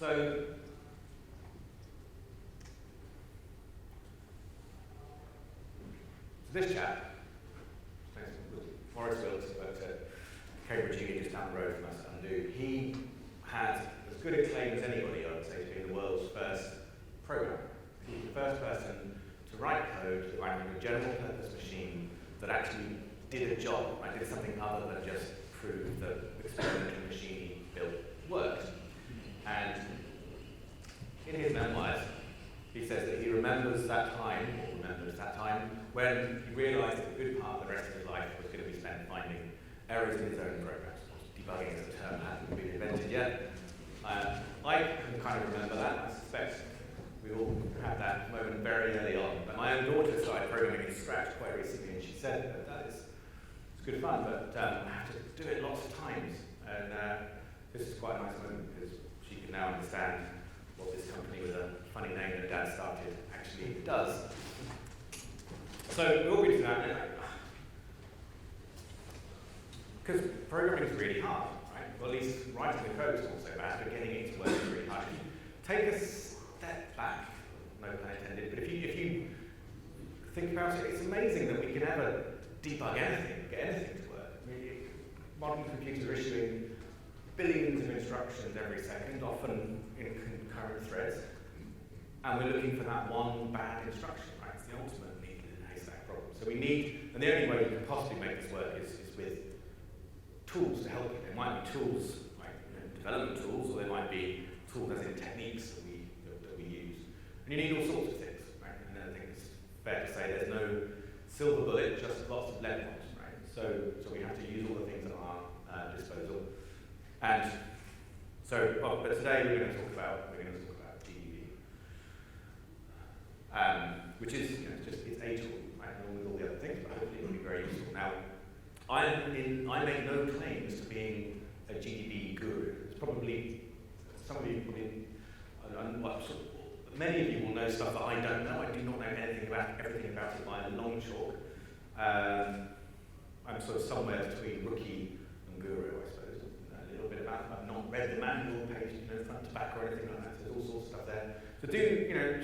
So this chap, Morris Wilkes, worked at Cambridge Uni just down the road from us at Undo. He had as good a claim as anybody, I would say, to being the world's first programmer. He was the first person to write code that ran a general purpose machine that actually did a job, right? Did something other than just prove that the experimental machine he built worked. And in his memoirs, he says that he remembers that time, when he realized that a good part of the rest of his life was going to be spent finding errors in his own programs. Debugging as a term hadn't been invented yet. I can kind of remember that. I suspect we all had that moment very early on. But my own daughter started programming in Scratch quite recently, and she said that it's good fun, but I have to do it lots of times. And this is quite a nice moment because she can now understand what this company with a funny name that Dad started actually does. So we'll get to that now. Because programming is really hard, right? Well, at least writing the code is not so bad, but getting it to work is really hard. If you take a step back, no pun intended, but if you think about it, it's amazing that we can ever debug anything, get anything to work. I mean, modern computers are issuing billions of instructions every second, often in concurrent threads, and we're looking for that one bad instruction, right? It's the ultimate needle in a haystack problem. So we need, and the only way we can possibly make this work is with tools to help it. There might be tools, like development tools, or there might be tools as in techniques that we use. And you need all sorts of things, right? And I think it's fair to say there's no silver bullet, just lots of lead ones, right? So we have to use all the things at our disposal. And so, but today we're going to talk about GDB, which is it's a tool, right? Along with all the other things, but hopefully it will be very useful. Now, I make no claims to being a GDB guru. It's probably some of you many of you will know stuff that I don't know. I do not know everything about it by a long chalk. I'm sort of somewhere between rookie and guru, I suppose. A little bit about it. I've not read the manual page, front to back or anything like that. So there's all sorts of stuff there. So do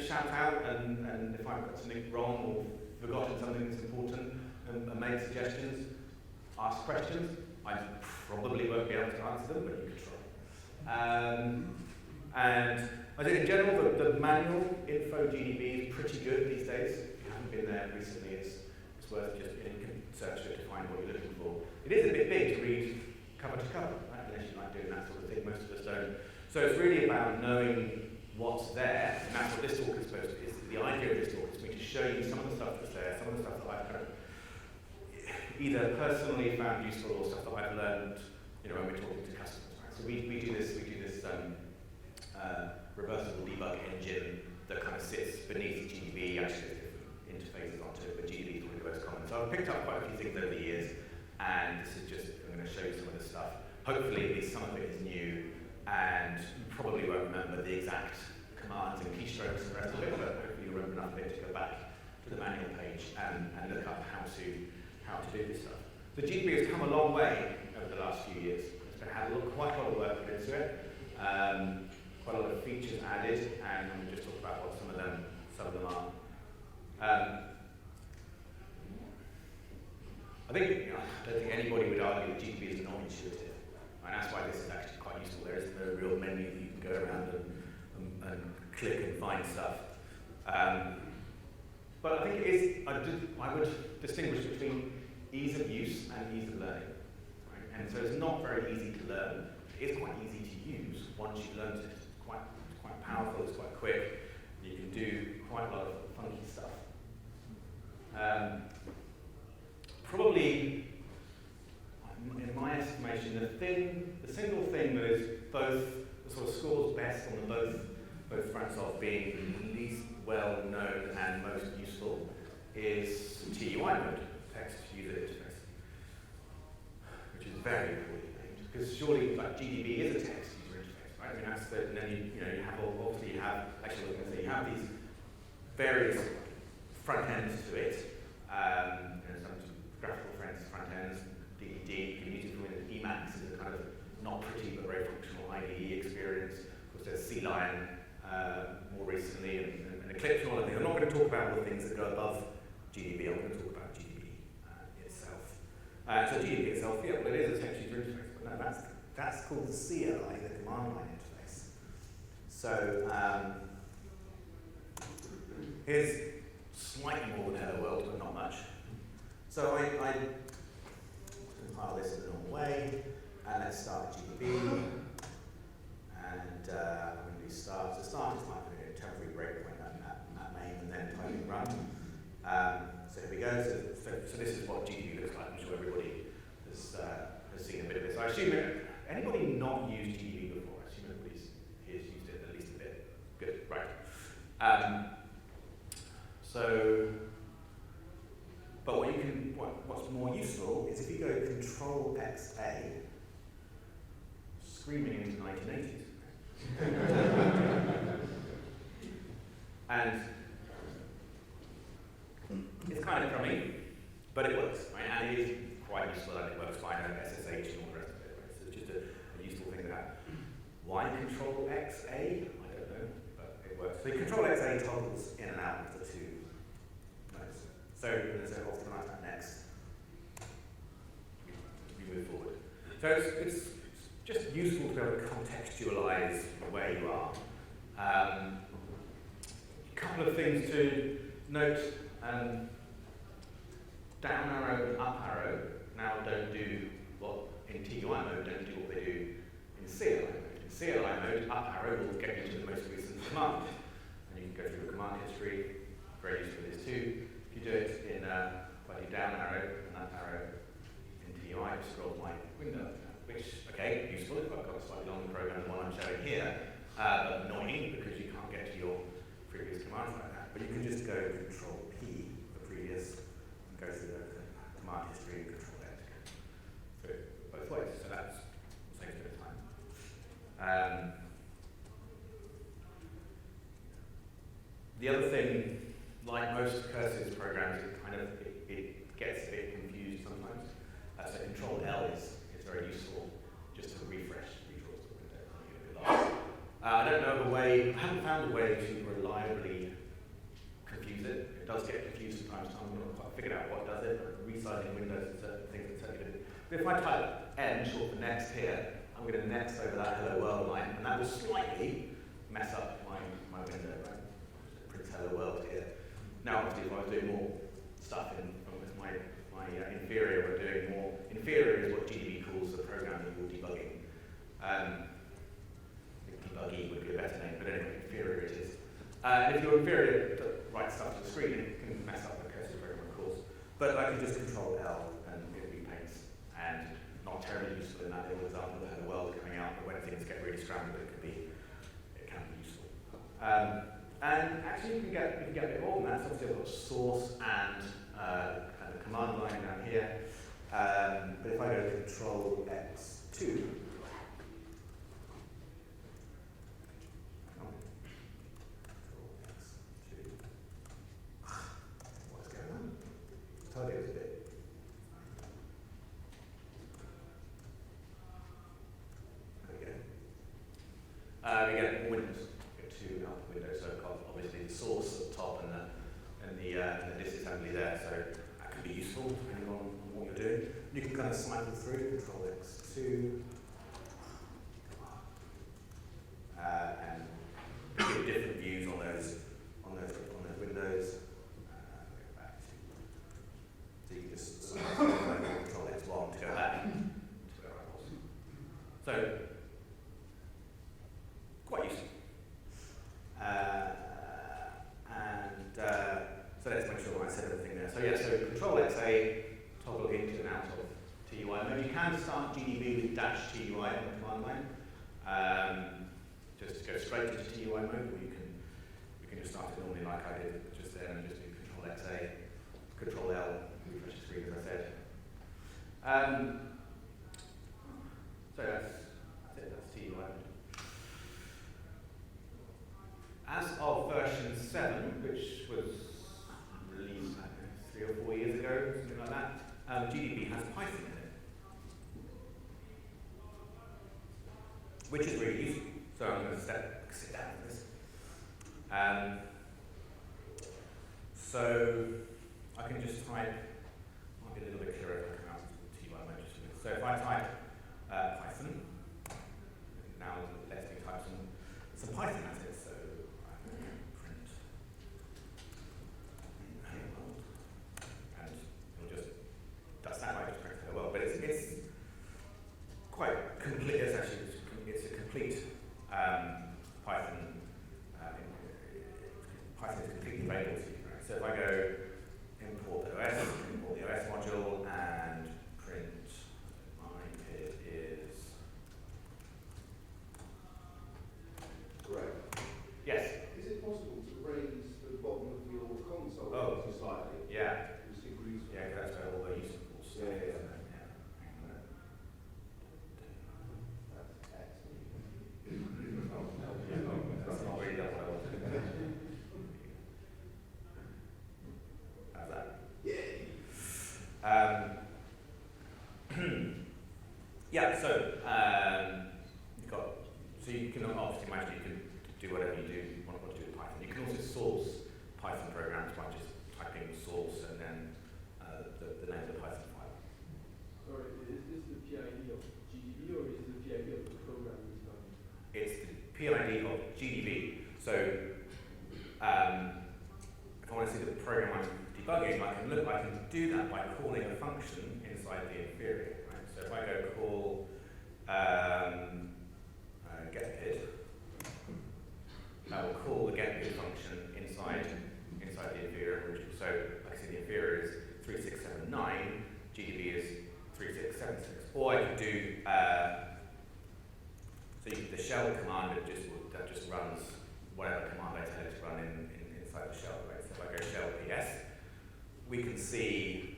shout out and if I've got something wrong or forgotten something that's important and make suggestions. Ask questions. I probably won't be able to answer them, but you can try. And I think in general, the manual info GDB is pretty good these days. If you haven't been there recently, it's worth just search it to find what you're looking for. It is a bit big to read cover to cover, right? Unless you like doing that sort of thing. Most of us don't. So it's really about knowing what's there, and that's what this talk is supposed to be. The idea of this talk is for me to show you some of the stuff that's there, some of the stuff that I've kind of either personally found useful or stuff that I've learned, when we're talking to customers. Right? So we do this reversible debug engine that kind of sits beneath GDB. Actually, there's different interfaces onto it, but GDB is probably the most common. So I've picked up quite a few things over the years, and this is just, I'm going to show you some of the stuff. Hopefully, at least some of it is new, and you probably won't remember the exact commands and keystrokes and the rest of it, but hopefully you'll remember enough of it to go back to the manual page and look up how to do this stuff. The GDB has come a long way over the last few years. It's had quite a lot of work put into it, quite a lot of features added, and we'll just talk about what some of them are. I don't think anybody would argue that GDB is non-intuitive, and that's why this is actually quite useful. There is no real menu that you can go around and click and find stuff. But I think it is, I would distinguish between ease of use and ease of learning. Right? And so it's not very easy to learn. It is quite easy to use once you've learned it. It's quite powerful, it's quite quick. You can do quite a lot of funky stuff. Probably, in my estimation, the single thing that is both sort of scores best on the both fronts of being least well known and most useful is TUI mode, text user interface, which is very poorly named because surely GDB is a text user interface, right? I mean that's and then you have obviously you have these various front ends to it. Some graphical front ends, DDD, you can use it from Emacs as a kind of not pretty but very functional IDE experience. Of course, there's C line more recently, and Eclipse and all of things. I'm not going to talk about all the things that go above GDB. I'm going to talk about GDB itself. So GDB itself, yeah, well, it is a text user interface, but no, that's called the CLI, the command line interface. So here's slightly more than Hello World, but not much. So I compile this in the normal way, and let's start GDB. And I'm going to do start. So start is like a temporary breakpoint at main, and then typing run. So here we go. So this is what GDB looks like. I'm sure everybody has seen a bit of this. I assume anybody not used GDB before? I assume everybody's here's used it at least a bit. Good, right. But what's more useful is if you go Control X A, screaming into 1980s. And it's kind of crummy, but it works, right? And it is quite useful, and it works fine on SSH and all the rest of it, right? So it's just a useful thing to have. Why Control X A? I don't know, but it works. So Control X A toggles in and out of the two nodes. So I'll optimize that next. We move forward. So it's just useful to be able to contextualize where you are. A couple of things to note. Down arrow and up arrow now don't do what in TUI mode don't do what they do in CLI mode. In CLI mode, up arrow will get you to the most recent command. And you can go through the command history, very useful for this too. If you do it in if I do down arrow and up arrow in TUI, it scrolls my window. Which, okay, useful if I've got a slightly longer program than one I'm showing here, but annoying because you can't get to your previous commands like that. But you can just go Control P, the previous, and go through the command history and Control X through both ways. So that saves a bit of time. The other thing, like most cursive programs, it gets a bit confused sometimes. So Control L is very useful just to refresh redraws the window. I don't know of a way, I haven't found a way to reliably confuse it. It does get confused sometimes, so I'm not quite figured out what does it, but resizing windows and certain things that certainly do. But if I type N, short for next here, I'm going to next over that Hello World line, and that will slightly mess up my window, right? It prints Hello World here. Now, obviously, if I was doing more stuff with my inferior, we're doing more. Inferior is what GDB calls the program that you're debugging. I think debuggy would be a better name, but anyway, inferior it is. And if you're inferior to write stuff to the screen, it can mess up the cursive program, of course. But I can just Control L and it repaints. And not terribly useful in that little example that had a world coming out, but when things get really scrambled, it can be useful. And actually, you can get a bit more than that. So obviously, I've got source and the command line down here. But if I go Control X2, what's going on? I told you it was a bit. There we go. We get windows. We get two out windows. So I've got obviously the source at the top and the disassembly there. So that can be useful depending on what you're doing. You can kind of cycle through Control X2 and give different views on those windows. Go back to, so you can just Control X1 to go back to where I was. So quite useful. So let's make sure I said everything there. So yeah, so Control XA, toggle into and out of TUI mode. You can start GDB with -TUI on the command line. Just to go straight into TUI mode, or you can just start it normally like I did just then and just do Control XA, Control L, refresh the screen as I said. So that's it, that's TUI mode. As of version 7, which was released 3 or 4 years ago, something like that, GDB has Python in it, which is really useful. So I'm going to sit down for this. So I can just type, might be a little bit clearer if I come out to you, I might just. So if I type Python, now let's me type some Python at it. So I can print and it'll just, that's that I just print hello world. But it's quite complete. It's actually it's a complete Python. Python is completely available to you. Right? So if I go import the OS module, and print my PID is. Great. Yes. Is it possible to raise the bottom of your console slightly? Yeah. Yeah, that's where all the useful stuff is. Yeah. That's not really that well. How's that? Yeah, so you've got, so you can obviously imagine you can do whatever you do, want to do with Python. You can also source Python programs by just typing source and then the name of the Python file. Sorry, is this the PID of GDB or is the PID of the program you're debugging? It's the PID of GDB. So if I want to see the program I'm debugging, I can do that by calling a function inside the inferior. Right? So if I go call getPid, that will call the getPid function inside the inferior. So like I see the inferior is 3679, GDB is 3676. Or I could do the shell command that just runs whatever command I tell it to run inside the shell. Right? So if I go shell ps, we can see.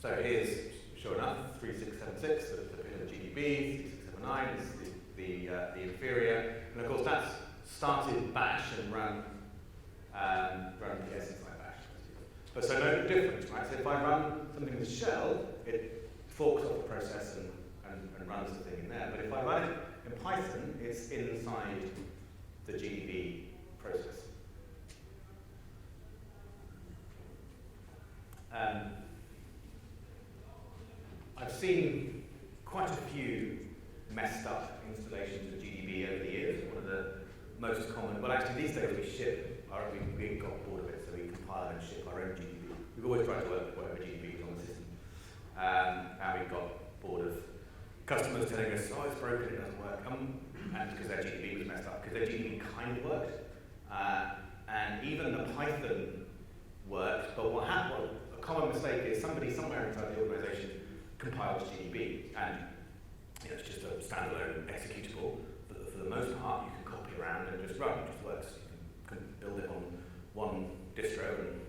So here's sure enough 3676, the pin of GDB, 3679 is the inferior, and of course that's started bash and run ps inside bash. But so no difference, right? So if I run something with shell, it forks off the process and runs the thing in there. But if I run it in Python, it's inside the GDB process. I've seen quite a few messed up installations of GDB over the years. One of the most common, well actually these days we got bored of it, so we compile and ship our own GDB. We've always tried to work with whatever GDB was on the system. And we got bored of customers telling us, oh, it's broken, it doesn't work. And because their GDB was messed up, because their GDB kind of worked. And even the Python worked, but what happened, a common mistake is somebody somewhere inside the organization compiles GDB, and it's just a standalone executable. But for the most part, you can copy around and just run, it just works. You can build it on one distro and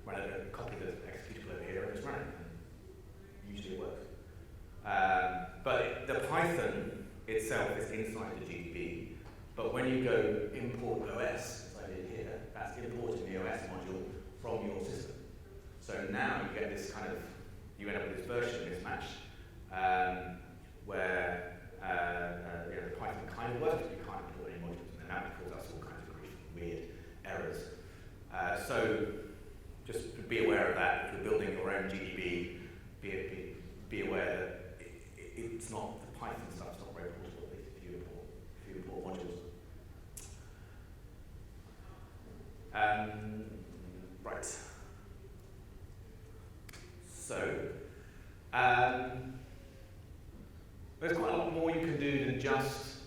run it, copy the executable over here and just run it. And usually it works. But the Python itself is inside the GDB, but when you go import OS, as I did here, that's importing the OS module from your system. So now you get this kind of, you end up with this version mismatch where the Python kind of works, but you can't import any modules, and that causes us all kinds of weird errors. So just be aware of that. If you're building your own GDB, be aware that it's not, the Python stuff's not very portable if you import modules. Right. So, there's quite a lot more you can do than just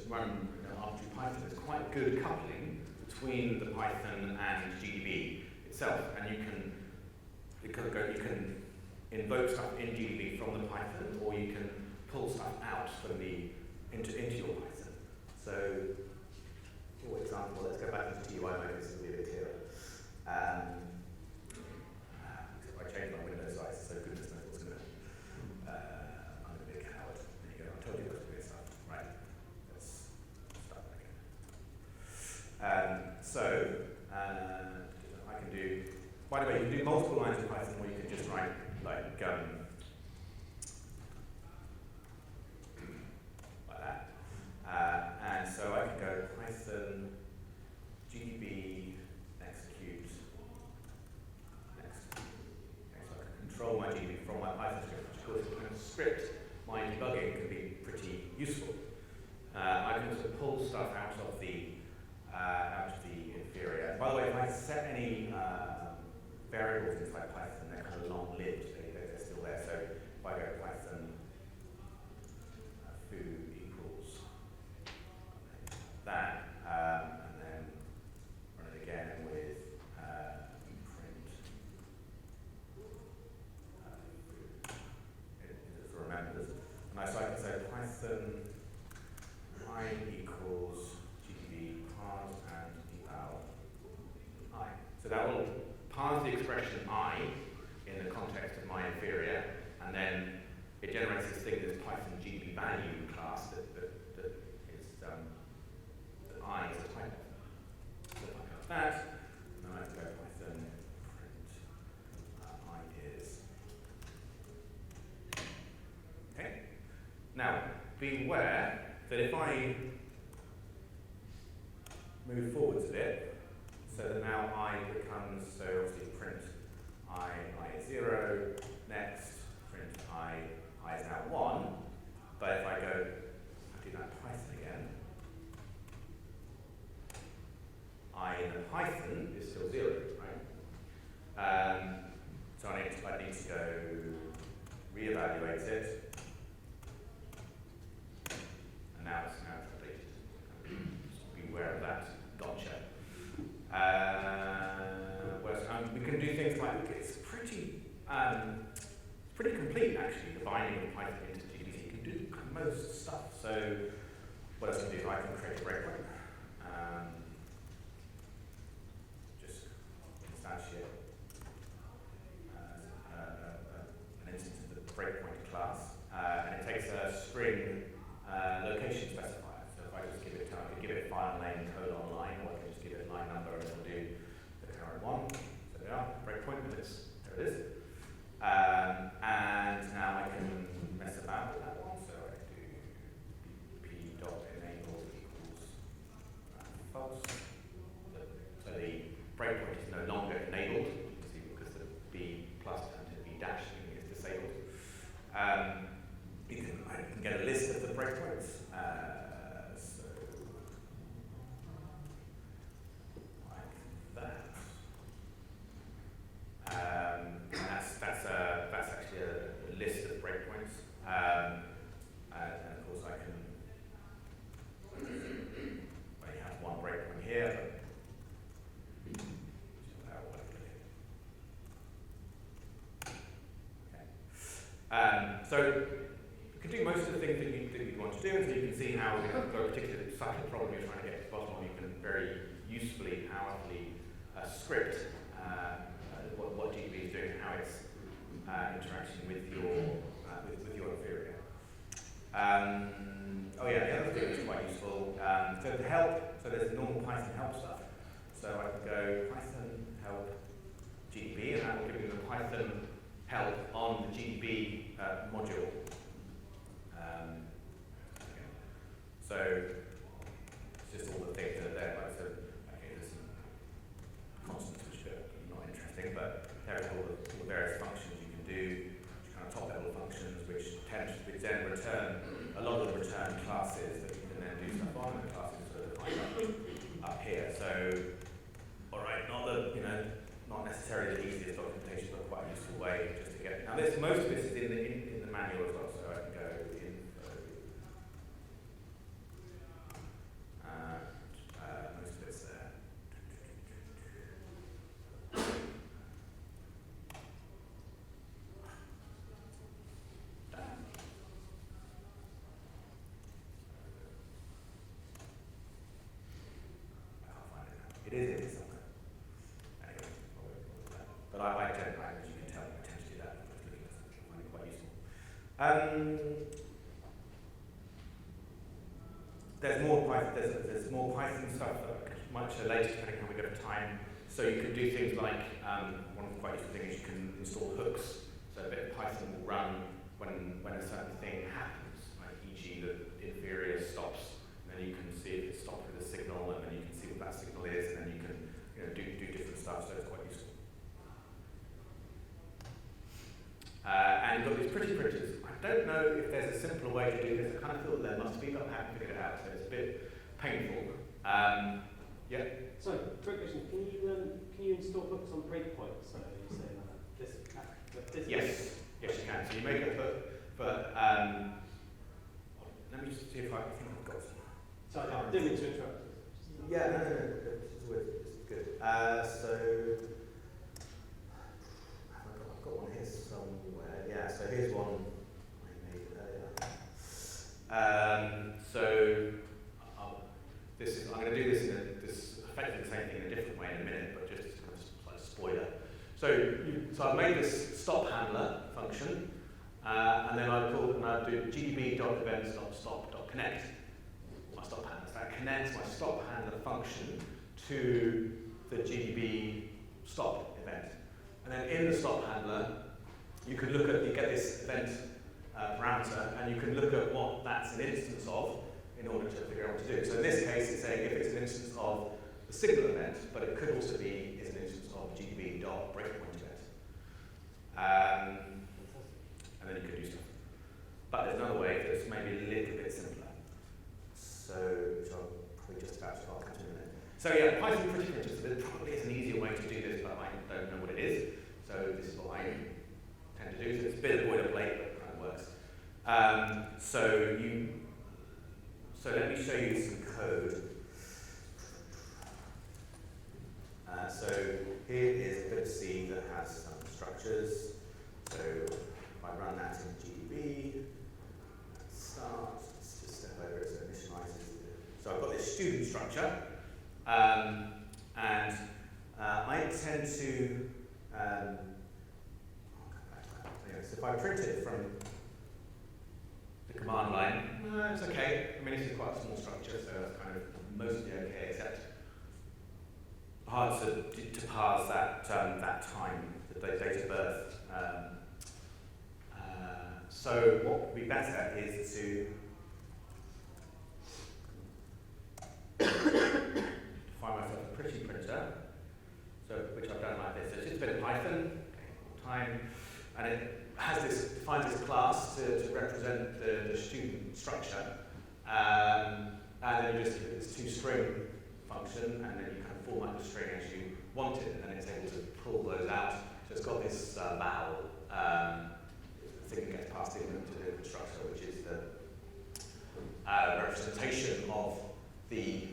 run arbitrary Python. There's quite good coupling between the Python and GDB itself, and you can invoke stuff in GDB from the Python, or you can pull stuff out from into your Python. So, for example, let's go back into TUI mode. This will be a bit clearer. I changed my window size, so goodness knows what's going to happen. I'm a big coward. There you go. I told you there was weird stuff. Right. Let's start again. I can do. By the way, you can do multiple lines of Python, or you can just write like control my GDB from my Python script, which of course kind of script my debugging can be pretty useful. I can also pull stuff out of the inferior. By the way, if I set any variables inside Python, they're kind of long-lived. They're still there. So if I go to Python, foo equals that, and then run it again with print. Just remember this. And so I can say Python I equals GDB parse and deval I. So that will parse the expression I in the context of my inferior, and then it generates this thing, this Python GDB value class that I is a type. So if I got that, then I can go Python print I is. Okay. Now, be aware that if I move forwards a bit, so that now I becomes, so obviously print I is 0, next print I is now 1, but if I go, I do that Python again, I in the Python is still 0, right? So I need to go reevaluate it, and now it's updated. Just be aware of that. Gotcha. We can do things like, it's pretty complete actually, the binding of Python into GDB. You can do most stuff. So what else can I do? I can create a breakpoint. Just instantiate an instance of the breakpoint class, and it takes a string location specifier. So if I just give it, I could give it file name colon line, or I can just give it line number and it'll do the current one. So there we are, breakpoint, there it is. And now I can mess about with that one. So I do p.enable equals false. So the breakpoint is no longer enabled, you can see, because the b plus turned to b dash is disabled. I can get a list of the breakpoints. So like that. And that's actually a list of breakpoints. And of course I can only have one breakpoint here. So you can do most of the things that you want to do, and so you can see how, for a particular subtle problem you're trying to get to the bottom of, you can very usefully, powerfully script what GDB is doing and how it's interacting with your inferior. Oh yeah, the other thing is quite useful. So the help, so there's normal Python help stuff. So I can go Python help GDB, and that will give you the Python help on the GDB module. So it's just all the things that are there. Like, so, okay, there's some constants which are not interesting, but there's all the various functions you can do, which kind of top level functions, which then return a lot of the return classes that you can then do stuff on, and the classes sort of defined up here. So, all right, not necessarily the easiest documentation, but quite a useful way just to get. Now, most of this is in the manual as well, so I can go in. Most of it's there. It is in here somewhere. Anyway, but I tend, as you can tell, I tend to do that. I find it quite useful. There's more Python stuff much later, depending on how we go for time. So you can do things like, one of the quite useful things is you can install hooks. So a bit of Python will run when a certain thing happens, like e.g. the inferior stops, and then you can see if it stopped with a signal, and then you can see what that signal is, and then you can do different stuff, so it's quite useful. and you've got these pretty printers. I don't know if there's a simpler way to do this. I kind of feel that there must be, but I haven't figured it out, so it's a bit painful. Yeah? Sorry, quick question. Can you install hooks on breakpoints? So you say this. Yes, yes you can. So you make a hook, but let me just see if I think I've got some. Sorry, I didn't mean to interrupt. Yeah, no, it's good. So I've got one here somewhere. Yeah, so here's one I made earlier. I'm going to do this effectively the same thing in a different way in a minute, but just kind of like a spoiler. So I've made this stop handler function, and then I'll do gdb.events.stop.connect. My stop handler. So that connects my stop handler function to the GDB stop event. And then in the stop handler, you get this event parameter, and you can look at what that's an instance of in order to figure out what to do. So in this case, it's saying if it's an instance of the signal event, but it could also be is an instance of GDB.breakpoint event. And then you could do stuff. But there's another way that's maybe a little bit simpler. So, which I'll probably just about to come to in a minute. So yeah, Python pretty printers. There probably is an easier way to do this, but I don't know what it is. So this is what I tend to do. So it's a bit of boilerplate, but it kind of works. So let me show you some code. So here is a bit of C that has some structures. So if I run that in GDB, start, let's just step over it so it initializes. So I've got this student structure, and I tend to, so if I print it from the command line, it's okay. I mean, this is quite a small structure, so that's kind of mostly okay, except hard to parse that time, the date of birth. So what would be better is to find myself a pretty printer, which I've done like this. So it's just a bit of Python, time, and it defines this class to represent the student structure, and then you just give it this toString function, and then you kind of format the string as you want it, and then it's able to pull those out. So it's got this vowel thing that gets passed into the constructor, which is the representation of the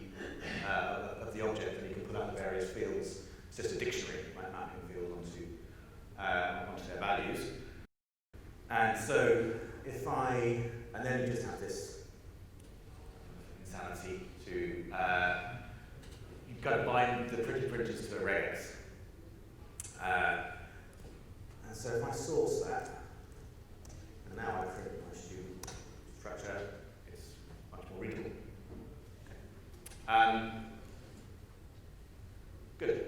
object, and you can pull out the various fields. It's just a dictionary, like mapping fields onto their values. And so and then you just have this insanity to, you've got to bind the pretty printers to arrays. And so if I source that, and now I print my student structure, it's much more readable. Good.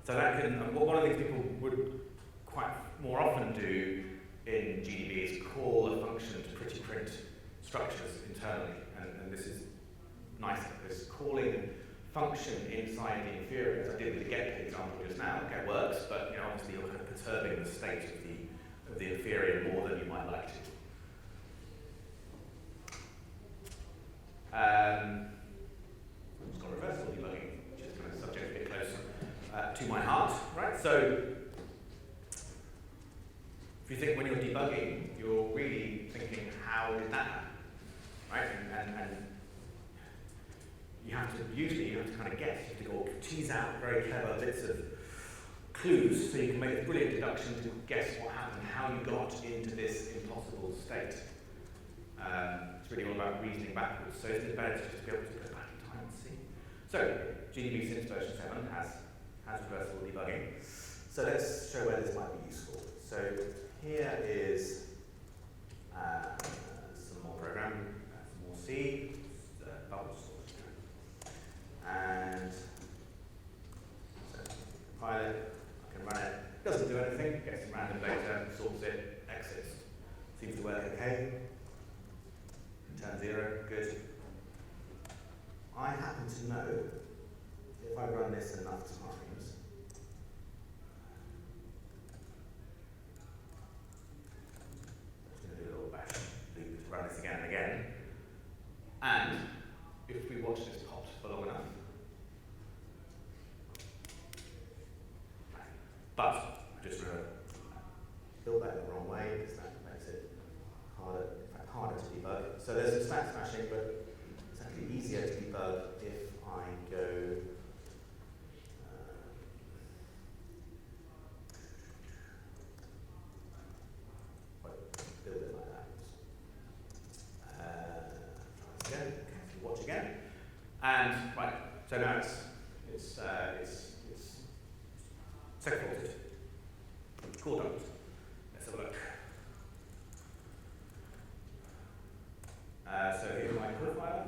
So that can, one of the things people would quite more often do in GDB is call a function to pretty print structures internally, and this is nice. This calling function inside the inferior, as I did with the get example just now. Get works, but obviously you're kind of perturbing the state of the inferior more than you might like to. It's got reversible debugging, which is kind of subject a bit closer to my heart, right? So if you think when you're debugging, you're really thinking, how did that happen, right? And you have to kind of guess. You have to go tease out very clever bits of clues so you can make a brilliant deduction to guess what happened, how you got into this impossible state. It's really all about reasoning backwards. So isn't it better to just be able to go back in time and see? So GDB since version 7 has reversible debugging. So let's show where this might be useful. So here is some more programming, some more C, bubbles. And so compile it, I can run it. Doesn't do anything, gets some random data, sorts it, exits. Seems to work okay. Return 0, good. I happen to know if I run this enough times, built that in the wrong way because that makes it harder, in fact, harder to debug. So there's some stack smashing, but it's actually easier to debug if I go build it like that. Try this again. Okay, watch again. And right, so now it's segmented. Cool done. Let's have a look. So here's my core file.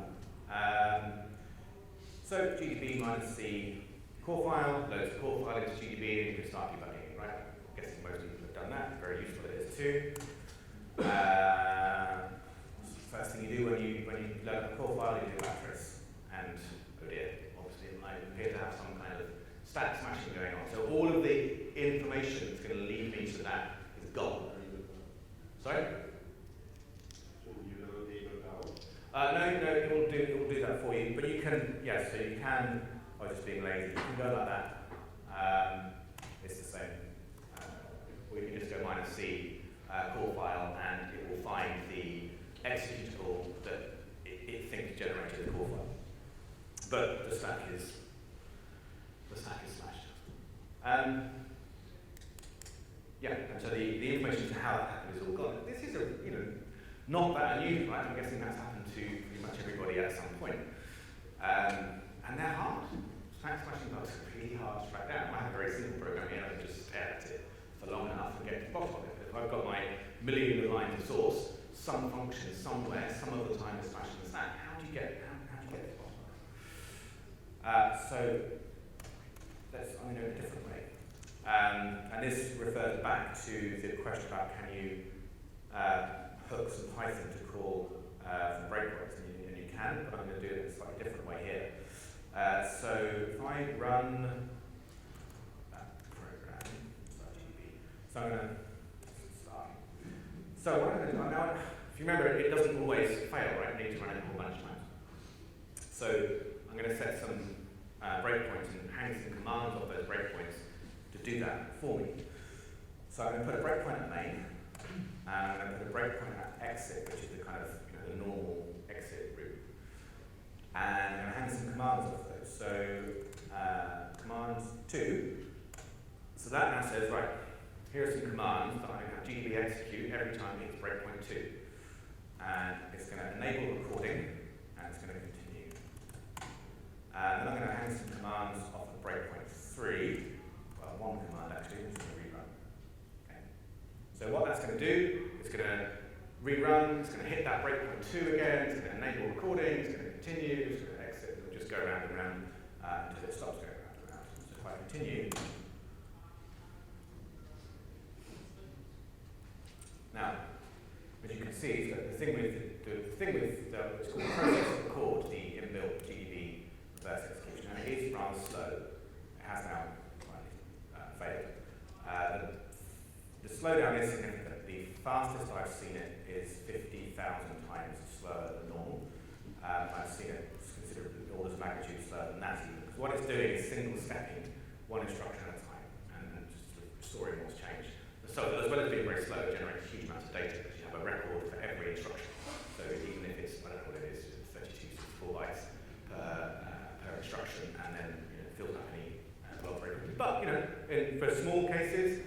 So GDB minus C core file, loads the core file into GDB, and you can start debugging it, right? I'm guessing most people have done that. Very useful it is too. First thing you do when you load up a core file, you do a trace. And oh dear, obviously I appear to have some kind of stack smashing going on. So all of the information that's going to lead me to that is gone. Sorry? So you know the now? No, it will do that for you. But you can, yes, so you can, or just being lazy, you can go like that. It's the same. Or you can just go -C core file, and it will find the executable that it thinks generated the core file. But the stack is smashed. Yeah, and so the information to how that happened is all gone. This is not that unusual, right? I'm guessing that's happened to pretty much everybody at some point. And they're hard. Stack smashing bugs are really hard to track down. I have a very simple program here, I can just stare at it for long enough and get to the bottom of it. If I've got my million lines of source, some function somewhere, some of the time is smashing the stack. How do you get to the bottom of it? So I'm going to do it a different way. And this refers back to the question about can you hook some Python to call some breakpoints, and you can, but I'm going to do it in a slightly different way here. So if I run that program, so I'm going to start. So what I'm going to do now, if you remember, it doesn't always fail, right? You need to run it a whole bunch of times. So I'm going to set some breakpoints and hang some commands off those breakpoints to do that for me. So I'm going to put a breakpoint at main, and I'm going to put a breakpoint at exit, which is the kind of the normal exit route. And I'm going to hang some commands off those. So command 2. So that now says, right, here are some commands that I'm going to have GDB execute every time it hits breakpoint 2. And it's going to enable recording, and it's going to continue. And then I'm going to hang some commands off of breakpoint 3. Well, one command actually, which is going to rerun. Okay. So what that's going to do, it's going to rerun, it's going to hit that breakpoint 2 again, it's going to enable recording, it's going to continue, it's going to exit, it'll just go around and around until it stops going around and around. So if I continue, now, as you can see, the thing with it's called process record, the inbuilt GDB reverse execution, and it is rather slow. It has now failed. The slowdown is significant. The fastest I've seen it is 50,000 times slower than normal. I've seen it considerably orders of magnitude slower than that even. Because what it's doing is single stepping one instruction at a time and just sort of storing what's changed. So as well as being very slow, it generates huge amounts of data because you have a record for every instruction. So even if it's, I don't know what it is, 32, 64 bytes per instruction, and then it fills up any well very quickly. But for small cases,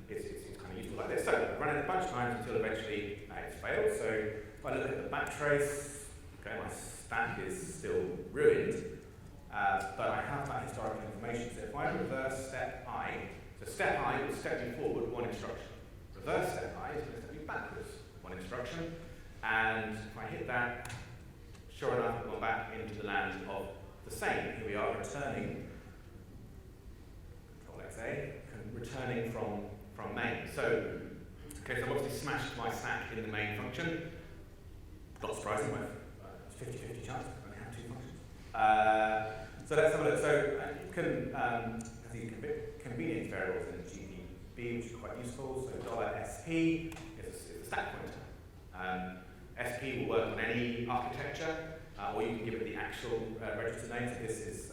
it's kind of useful like this. So run it a bunch of times until eventually it's failed. So if I look at the backtrace, okay, my stack is still ruined, but I have that historical information. So if I reverse step I, so step I will step you forward one instruction. Reverse step I is going to step you backwards one instruction. And if I hit that, sure enough, I've gone back into the land of the same. Here we are returning, Control-XA, returning from main. So, okay, so I've obviously smashed my stack in the main function. Not surprising, it's 50-50 chance I only have 2 functions. So let's have a look. So you can have these convenience variables in GDB, which is quite useful. So $SP is a stack pointer. SP will work on any architecture, or you can give it the actual register name. So this is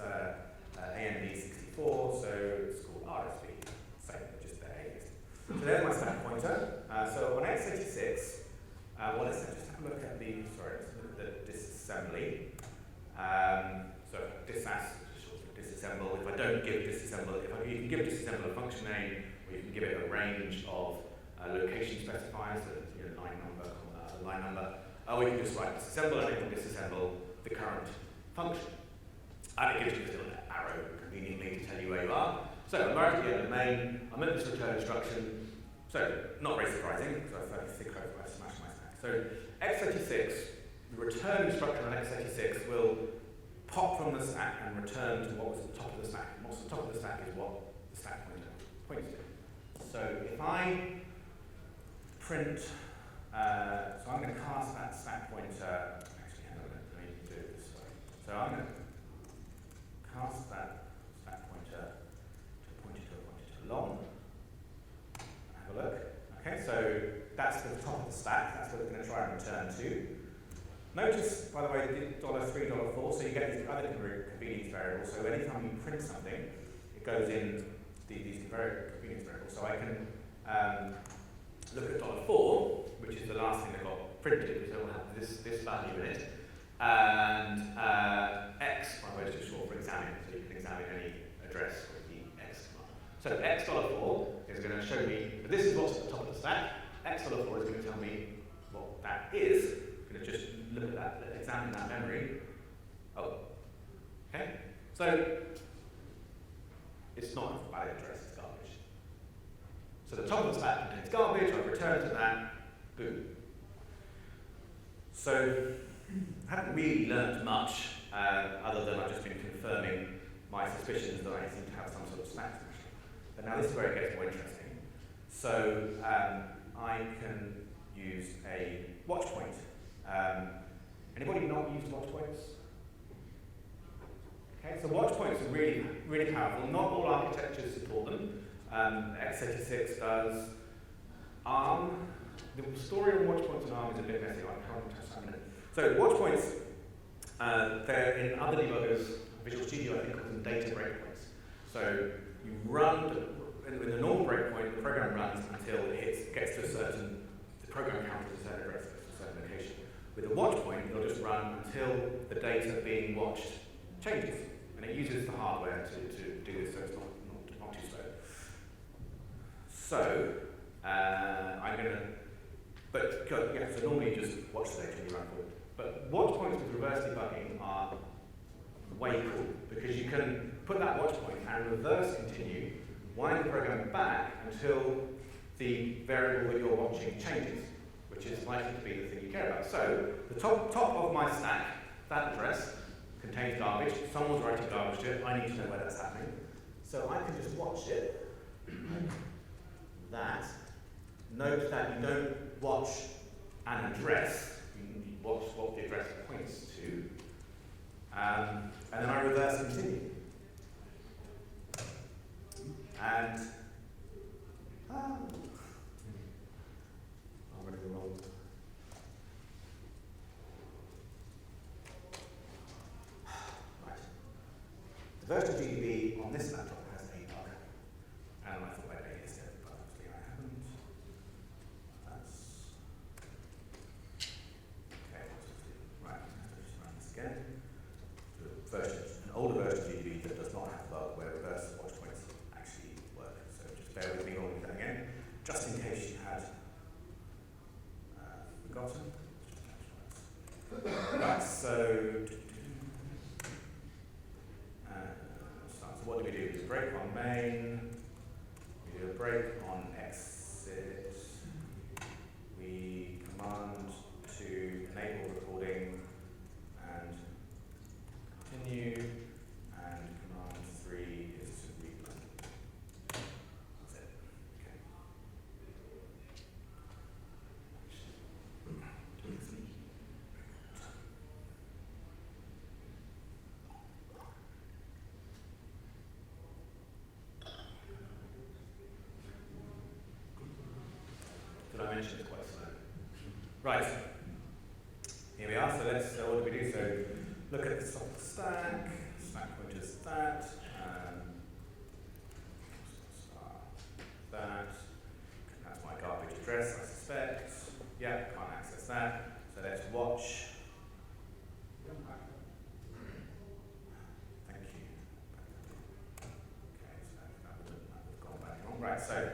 AMD64, so it's called RSP. Same, just the A list. So there's my stack pointer. So on x86, well, let's just have a look at the, sorry, let's look at the disassembly. So disassemble, if I don't give disassemble, you can give disassemble a function name, or you can give it a range of location specifiers, so line number, or you can just write disassemble and it will disassemble the current function. And it gives you this little arrow conveniently to tell you where you are. So I'm right at the end of the main, I'm at this return instruction, so not very surprising, because I think I smashed my stack. So x86, the return instruction on x86 will pop from the stack and return to what was at the top of the stack. And what's at the top of the stack is what the stack pointer points to. So if I print, so I'm going to cast that stack pointer, actually hang on a minute, I need to do it this way. So I'm going to cast that stack pointer to a pointer to long. Have a look. Okay, so that's the top of the stack, that's what we're going to try and return to. Notice, by the way, $3, $4, so you get these other convenience variables. So anytime you print something, it goes in these convenience variables. So I can look at $4, which is the last thing that got printed, because it will have this value in it. And X, by the way, is just short for examine, so you can examine any address with the X command. So $4 is going to show me that this is what's at the top of the stack. $4 is going to tell me what that is. I'm going to just look at that, examine that memory. Oh, okay. So it's not a valid address, it's garbage. So the top of the stack contains garbage, I've returned to that, boom. So I haven't really learned much, other than I've just been confirming my suspicions that I seem to have some sort of stack smashing. But now this is where it gets more interesting. So I can use a watch point. Anybody not used watch points? Okay, so watch points are really, really powerful. Not all architectures support them. x86 does. ARM, the story on watch points and ARM is a bit messy. I can't touch that in a minute. So watch points, they're in other debuggers, Visual Studio I think calls them data breakpoints. So you run, with a normal breakpoint, the program runs until it gets to a certain, the program counters a certain address, a certain location. With a watch point, it'll just run until the data being watched changes. And it uses the hardware to do this, so it's not too slow. So, I'm going to, so normally you just watch the data and you run forward. But watch points with reverse debugging are way cool, because you can put that watch point and reverse continue, wind the program back until the variable that you're watching changes, which is likely to be the thing you care about. So, the top of my stack, that address, contains garbage. Someone's writing garbage to it. I need to know where that's happening. So I can just watch it, like that. Note that you don't watch an address, you watch what the address points to. And then I reverse continue. And I'm going to go wrong. Right. The version of GDB on this laptop has a bug. And I thought I'd make it instead, but obviously I haven't. That's okay. Right, I'm going to just run this again. The version, an older version of GDB that does not have a bug where reverse watch points actually work. So just bear with me while we do that again, just in case you had forgotten. Right, so what do we do? We break on main, we do a break on exit, we command to enable recording and continue, and command 3 is to replay. That's it. Okay. Did I mention it's quite slow? Right. Here we are. So let's. What do we do? So look at the top of the stack. Stack pointer is that. That. so,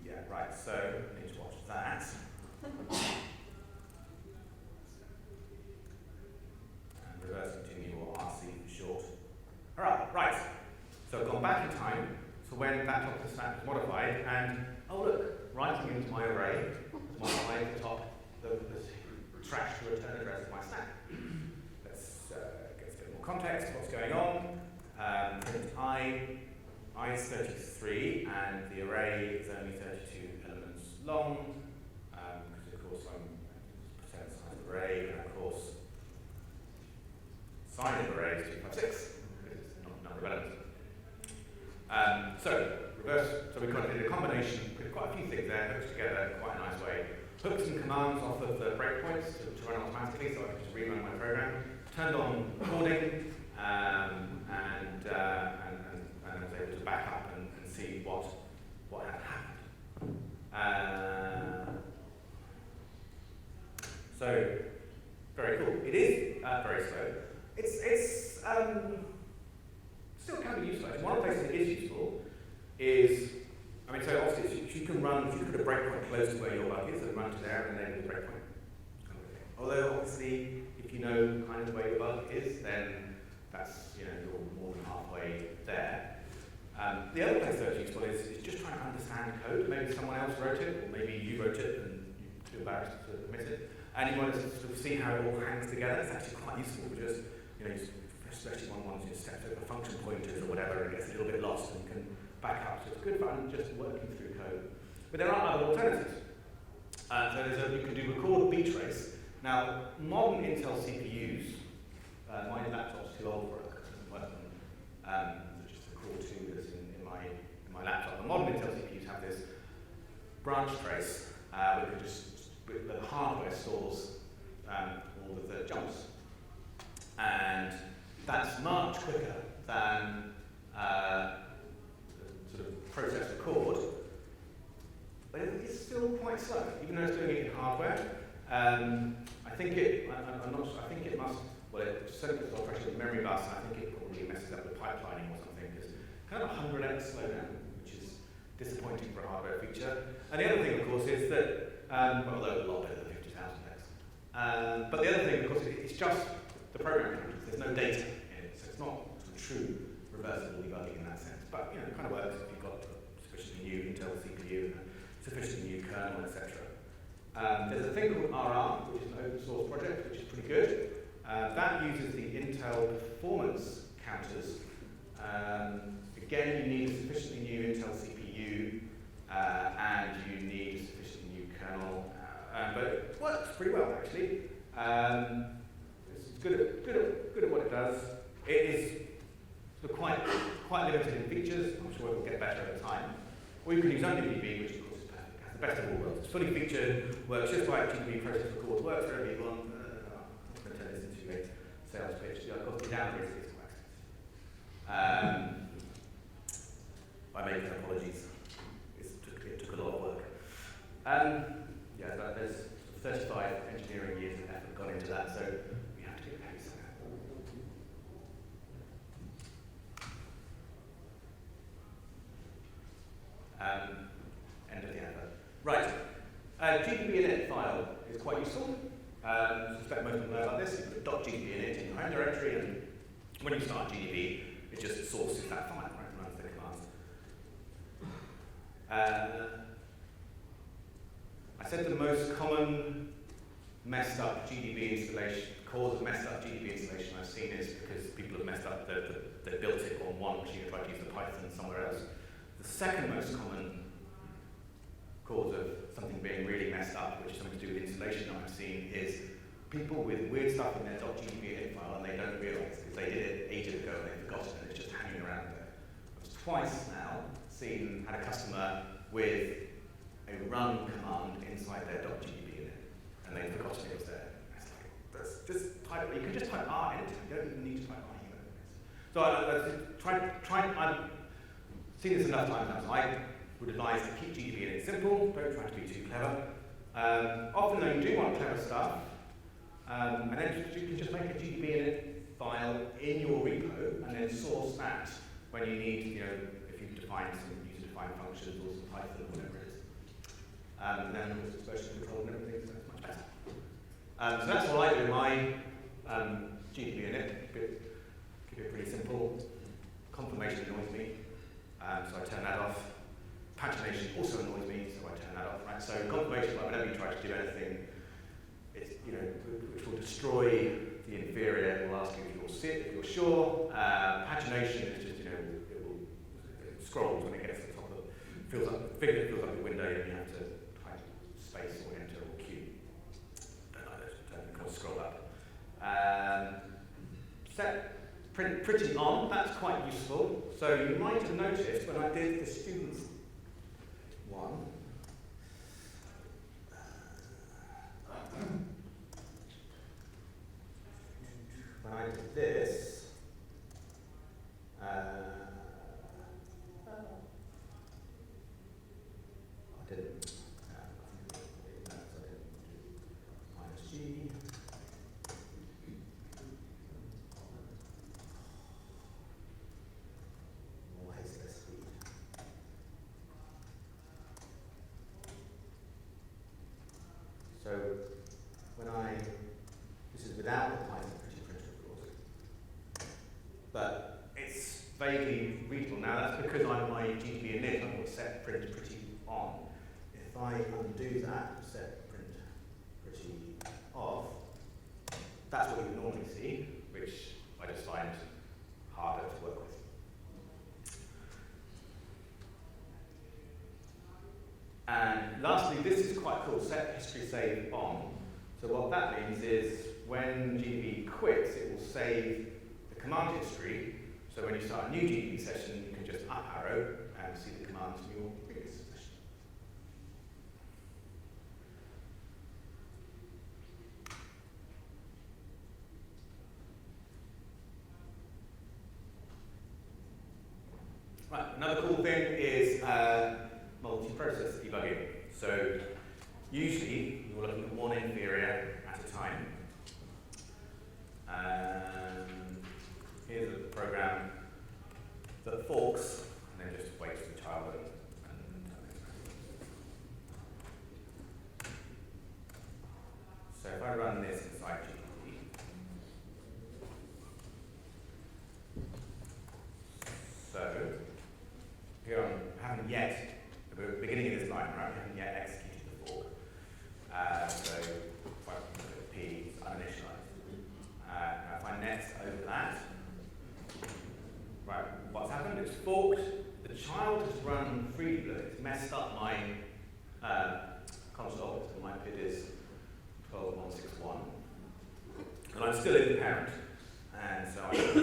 yeah, right, so I need to watch that. And reverse continue, or RC for short. All right, so I've gone back in time to when that top of the stack was modified, and oh look, writing into my array has modified the top, the trash to return address of my stack. Let's get a bit more context, what's going on. Print I is 33, and the array is only 32 elements long, because of course I'm percent size of array, and of course size of array is 256, because it's not number of elements. So we've got a combination, put quite a few things there, hooks together quite a nice way. Hooked some commands off of the breakpoints to run automatically, so I can just rerun my program. Turned on recording, and I was able to back up and see what had happened. So very cool. It is very slow. It's still can be useful. One of the places it is useful is, I mean, so obviously if you can put a breakpoint close to where your bug is and run to there and enable the breakpoint. Although obviously if you know kind of where your bug is, then that's, you're more than halfway there. The other place that's useful is just trying to understand code. Maybe someone else wrote it, or maybe you wrote it and you're too embarrassed to admit it, and you want to sort of see how it all hangs together. It's actually quite useful because, especially when one just steps over function pointers or whatever and gets a little bit lost and can back up. So it's good fun just working through code. But there are other alternatives. So you can do record btrace. Now, modern Intel CPUs, my laptop's too old for it, it doesn't work on just the Core 2 that's in my laptop. The modern Intel CPUs have this branch trace, where the hardware stores all of the jumps. And that's much quicker than sort of process record, but it's still quite slow, even though it's doing it in hardware. I think it must, well, it certainly puts a lot of pressure on the memory bus, and I think it probably messes up the pipelining or something, because it's kind of 100x slowdown, which is disappointing for a hardware feature. And the other thing, of course, is that, although a lot better than 50,000x. But the other thing, of course, it's just the program counters. There's no data in it, so it's not true reversible debugging in that sense. But it kind of works if you've got a sufficiently new Intel CPU and a sufficiently new kernel, etc. There's a thing called RR, which is an open source project, which is pretty good. That uses the Intel performance counters. Again, you need a sufficiently new Intel CPU, and you need a sufficiently new kernel, but it works pretty well actually. It's good at what it does. It is sort of quite limited in features. I'm sure it will get better over time. Or you can use GDB, which of course is perfect. It has the best of all worlds. It's fully featured, works just like GDB process records, works wherever you want. I'm going to turn this into a sales pitch. Of course, the downgrade is quite expensive. I make apologies. It took a lot of work. There's 35 engineering years of effort gone into that, so we have to get paid somehow. End of the advert. Right. GDB init file is quite useful. I suspect most people know about this. You put .gdb init in your home directory, and when you start GDB, it just sources that file, right, and runs the commands. I said the most common messed up GDB installation, cause of messed up GDB installation I've seen is because people have messed up, they built it on one machine and tried to use the Python somewhere else. The second most common cause of something being really messed up, which is something to do with installation I've seen, is people with weird stuff in their .gdb init file and they don't realise because they did it ages ago and they've forgotten and it's just hanging around there. I've twice now had a customer with a run command inside their .gdb init and they've forgotten it was there. It's like, you can just type R in it, you don't even need to type R here. So I've seen this enough times. I would advise to keep GDB init simple, don't try to be too clever. Often though you do want clever stuff, and then you can just make a GDB init file in your repo and then source that when you need, if you define some define functions or some Python or whatever it is. And then of course it's version control and everything, so it's much better. So that's what I do in my GDB init. Keep it pretty simple. Confirmation annoys me, so I turn that off. Pagination also annoys me, so I turn that off. Right? So confirmation, like whenever you try to do anything, it's, which will destroy the inferior, will ask you if you'll sit, if you're sure. Pagination is just, it scrolls when it gets to the top of it. Fills like a window, and you have to type space or enter or Q. Don't like those, don't scroll up. Set printing on, that's quite useful. So you might have noticed when I did the students one, when I did this, I didn't. Minus G. Why is this speed? So this is without the Python printer, of course. But it's vaguely readable. Now that's because I'm my GDB init, I've got set print pretty on. If I undo that, set print pretty off, that's what you would normally see, which I just find harder to work with. And lastly, this is quite cool, set history save on. So what that means is when GDB quits, it will save the command history. So when you start a new GDB session, you can just up arrow and see the commands from your previous session. Right, another cool thing is multi-process debugging. So usually you're looking at one inferior at a time. Here's a program that forks and then just waits for the child and so if I run this inside GDB, so here I haven't yet, at the beginning of this line, right, we haven't yet executed the fork. So if I put P, it's uninitialized. Now if I next over that, right, what's happened? It's forked. The child has run freely, but it's messed up my console. So my PID is 12161. And I'm still in the parent. And so I can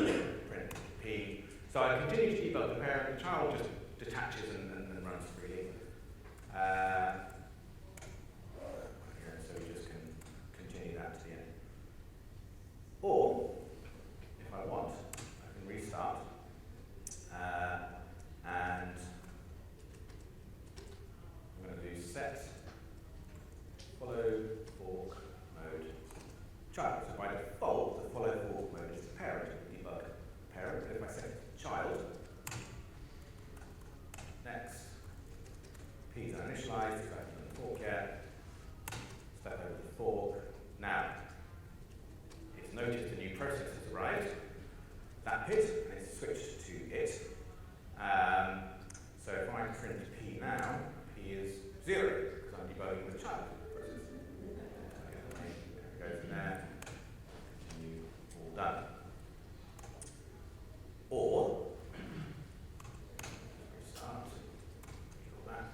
print P. So I continue to debug the parent. The child just detaches and runs freely. So we just can continue that to the end. Or, if I want, I can restart. And I'm going to do set follow fork mode child. So by default, the follow fork mode is the parent, debug parent. But if I set child, next, P is uninitialized, so I haven't done the fork yet. Step over the fork. Now, it's noticed a new process has arrived. That PID, and it's switched to it. So if I print P now, P is 0, because I'm debugging the child process. There it goes in there. Continue, all done. Or, restart, all that.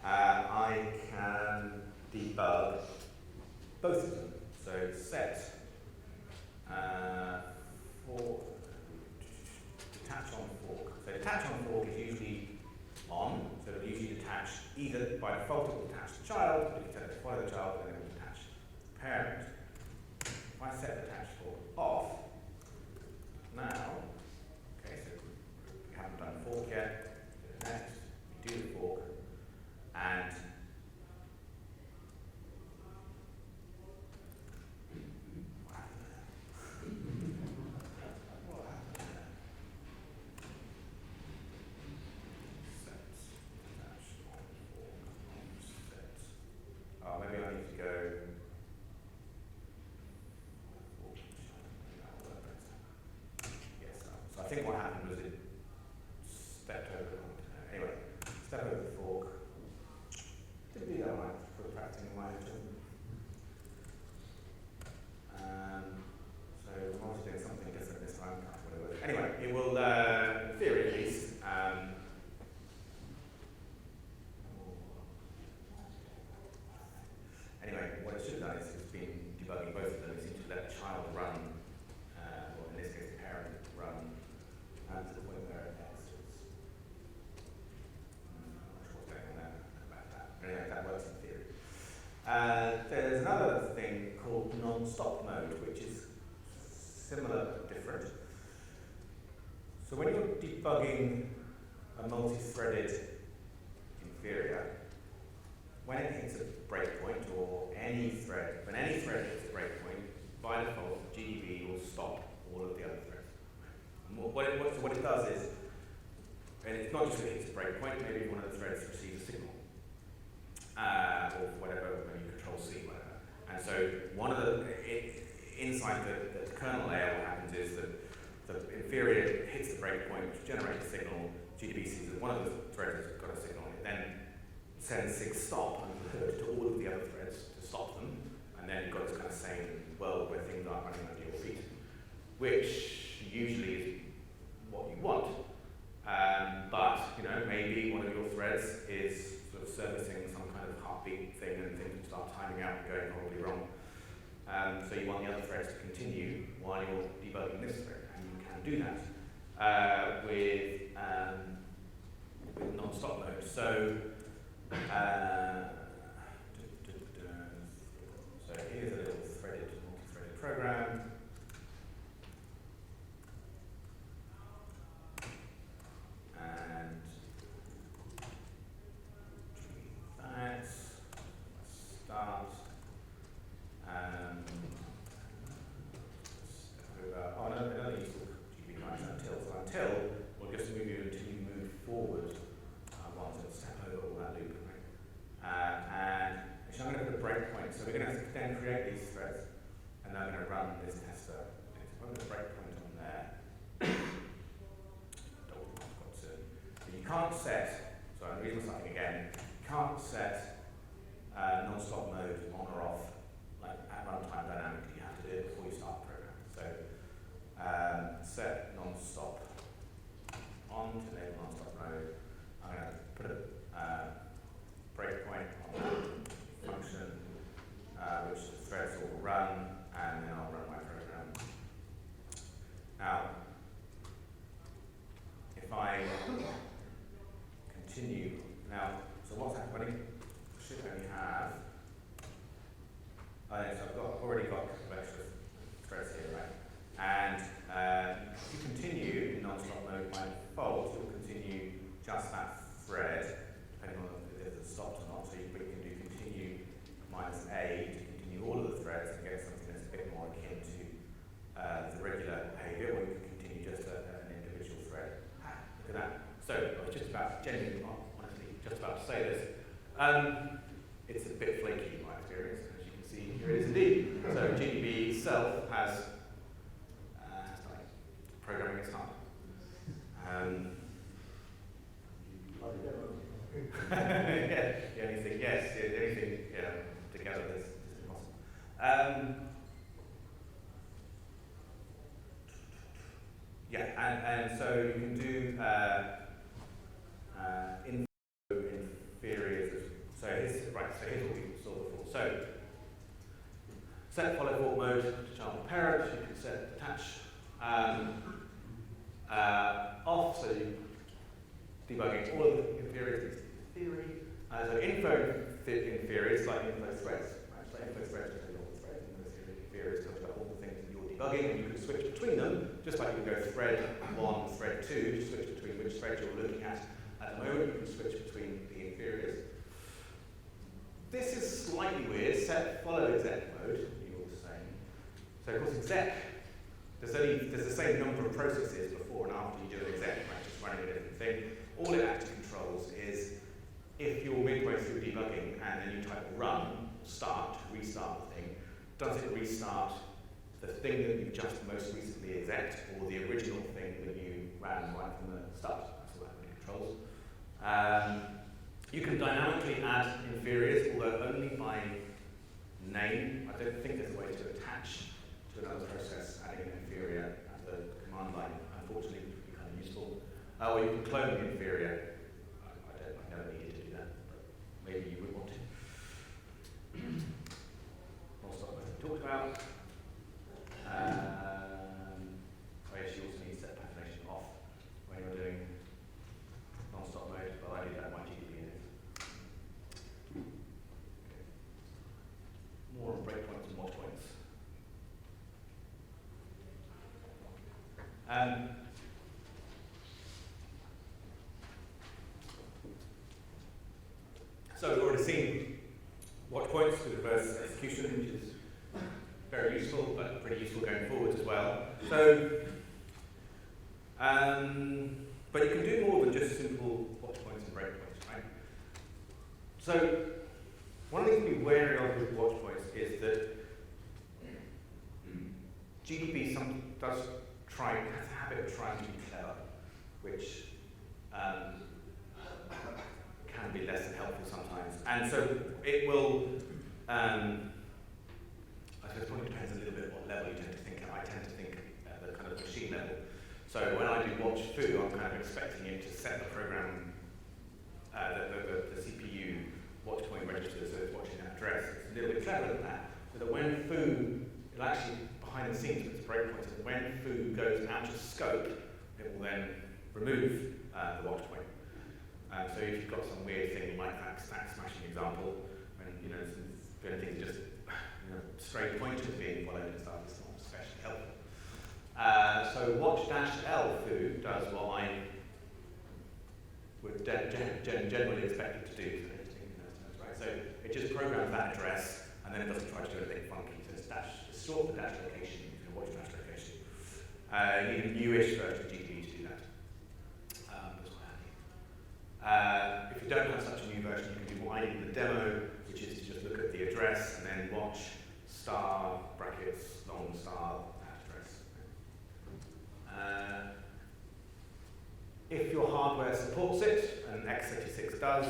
I can debug both of them. So set fork, detach on fork. So detach on fork is usually on, so it'll usually detach either by default it will detach the child, but if you set it to follow the child, then it will detach the parent. If I set detach fork off, now, okay, so we haven't done fork yet, do the next, we do the fork, and There's another thing called non-stop mode, which is similar but different. So when you're debugging a multi-threaded inferior, when it hits a breakpoint, or any thread, when any thread hits a breakpoint, by default, GDB will stop all of the other threads. And what it does is, and it's not just when it hits a breakpoint, maybe one of the threads receives a signal, or whatever, maybe control C, whatever. And so one of the, inside the kernel layer, what happens is that the inferior hits the breakpoint, which generates a signal. GDB sees that one of the threads has got a signal. It then sends sig stop under the hood to all of the other threads to stop them. And then you've got this kind of same world where things aren't running under your feet, which usually is what you want. But maybe one of your threads is sort of servicing some kind of heartbeat thing, and things start timing out and going horribly wrong. So you want the other threads to continue while you're debugging this thread, and you can do that with non-stop mode. So so here's a little multi-threaded program. And that start. Another useful GDB command is until. So until will just move you until you move forward. While to step over all that loop, right? And actually, I'm going to put a breakpoint. So we're going to then create these threads, and then I'm going to run this tester. So I'm going to breakpoint on there. So you can't set. So I'm reading something again. You can't set non-stop mode on or off like at runtime dynamically. You have to do it before you start the program. So set non-stop on to enable non-stop mode. I'm going to put a breakpoint on that function, which the threads will run, and then I'll run my program. Now, if I continue now, so what's happening? I should only have. So I've already got a couple of extra threads here, right? And if you continue in non-stop mode by default, you'll continue just that thread, depending on if it's stopped or not. So you can do continue -A to continue all of the threads and get something that's a bit more akin to the regular behavior, or you can continue just an individual thread. Look at that. So I was just about, genuinely, honestly, just about to say this. It's a bit flaky in my experience, as you can see, here it is indeed. So GDB itself has programming its hard. Anything together is impossible. And so you can do inferiors. So here's what we saw before. So set follow fork mode to child and parent. You can set attach off, so you debugging all of the inferiors in theory. So info inferiors like info threads. Right? So info threads just all the threads, and inferiors tells you all the things that you're debugging, and you can switch between them, just like you can go thread 1, thread 2, to switch between which thread you're looking at. At the moment, you can switch between the inferiors. This is slightly weird. Set follow exec mode, you're all the same. So of course exec, there's the same number of processes before and after you do an exec, right? Just running a different thing. All it actually controls is if you're midway through debugging and then you type run, start, restart the thing, does it restart the thing that you've just most recently execed, or the original thing that you ran right from the start? That's what it controls. You can dynamically add inferiors, although only by name. I don't think there's a way to attach to another process adding an inferior at the command line. Unfortunately, which would be kind of useful. Or you can clone the inferior. I never needed to do that, but maybe you would want to. Also, we talked about. I guess you also need to set pagination off when you're doing non-stop mode, but I did that in my GDB. So we've already seen watch points with reverse execution, which is very useful, but pretty useful going forward as well. So, but you can do more than just simple watch points and breakpoints, right? So, one of the things to be wary of with watch points is that GDB has a habit of trying to be clever, which can be less than helpful sometimes. And so it will, I suppose it probably depends a little bit what level you tend to think at. I tend to think at the kind of machine level. So when I do watch foo, I'm kind of expecting it to set the program, the CPU watch point register, so it's watching that address. It's a little bit cleverer than that. So that when foo, it'll actually, behind the scenes, with its breakpoint, so when foo goes out of scope, it will then remove the watch point. So if you've got some weird thing like that stack smashing example, when the only thing is just stray pointers being followed and stuff, it's not especially helpful. So watch-L foo does what I would generally expect it to do. Right? So it just programs that address, and then it doesn't try to do anything funky. So it's sort of the dash location, you can watch dash location. You need a newish version of GDB to do that. That's quite handy. If you don't have such a new version, you can do what I did in the demo, which is to just look at the address and then watch star brackets long star that address. If your hardware supports it, and x86 does,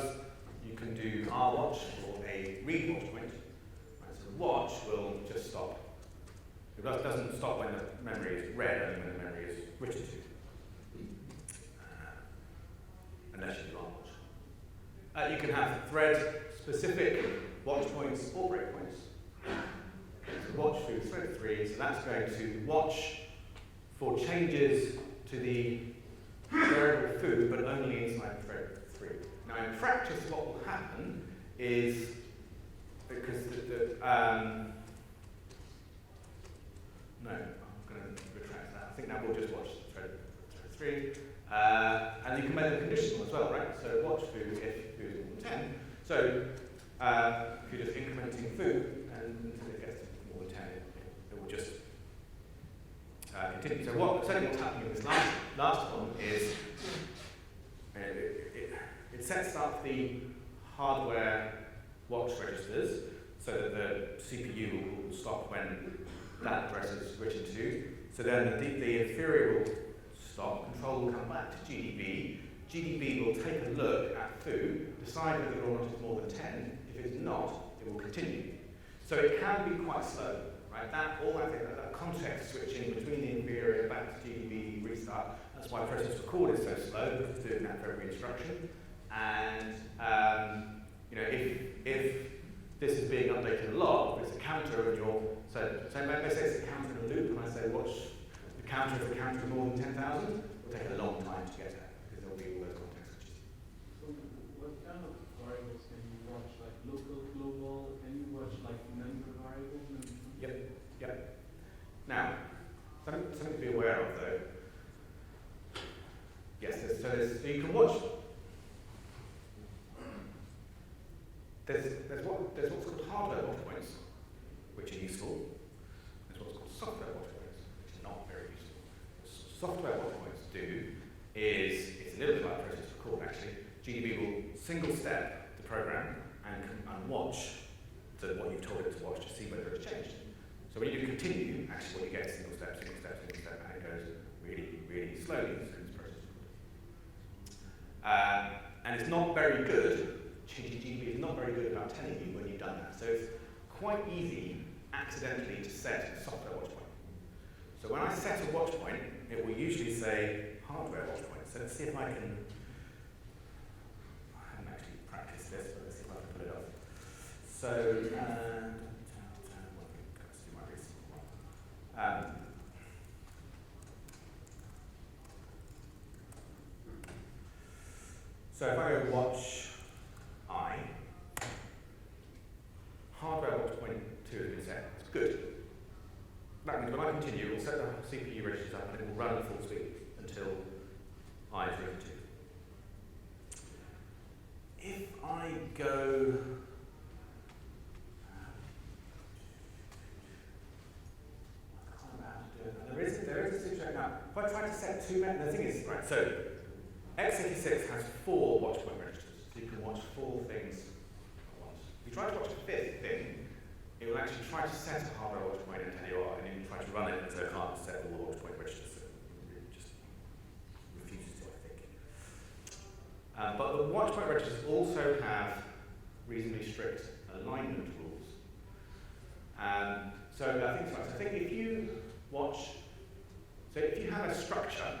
you can do rwatch or a read watch point. Right, so the watch will just stop. It doesn't stop when the memory is read, only when the memory is written to. Unless you do rwatch. You can have thread-specific watch points or breakpoints. So watch through thread 3, so that's going to watch for changes to the variable foo, but only inside thread 3. Now in practice what will happen is, because no, I'm going to retract that. I think that will just watch thread 3. And you can make them conditional as well, right? So watch foo if foo is more than 10. So if you're just incrementing foo and until it gets to more than 10, it will just continue. So what's happening in this last one is it sets up the hardware watch registers so that the CPU will stop when that address is written to. So then the inferior will stop, control will come back to GDB. GDB will take a look at foo, decide whether or not it's more than 10. If it's not, it will continue. So it can be quite slow, right? That context switching between the inferior back to GDB restart, that's why process record is so slow, because it's doing that for every instruction. And if this is being updated a lot, if it's a counter and so let's say it's a counter in a loop, and I say watch the counter if the counter is more than 10,000, it'll take a long time to get there, because there'll be all those context switches. So what kind of variables can you watch? Like local, global? Can you watch like member variables? Yep. Now, something to be aware of though. Yes, so you can watch. There's what's called hardware watch points, which are useful. There's what's called software watch points, which are not very useful. What software watch points do is, it's a little bit like process record actually. GDB will single step the program and watch what you've told it to watch to see whether it's changed. So when you do continue, actually what you get is single step, and it goes really, really slowly through this process. And it's not very good. GDB is not very good about telling you when you've done that. So it's quite easy, accidentally, to set a software watch point. So when I set a watch point, it will usually say hardware watch point. So let's see if I can. I haven't actually practiced this, but let's see if I can pull it up. So, let's do my recent one. So if I go watch hardware watch point 2 has been set. It's good. That means when I continue, it will set the CPU registers up and it will run at full speed until I is written to. If I go. There is a situation now. If I try to set two methods, the thing is, right, so x86 has 4 watch point registers, so you can watch 4 things at once. If you try to watch a 5th thing, it will actually try to set a hardware watch point and tell you what, and then you try to run it, so it can't set all the watch point registers. So it just refuses to, I think. But the watch point registers also have reasonably strict alignment rules. So I think if you watch, so if you have a structure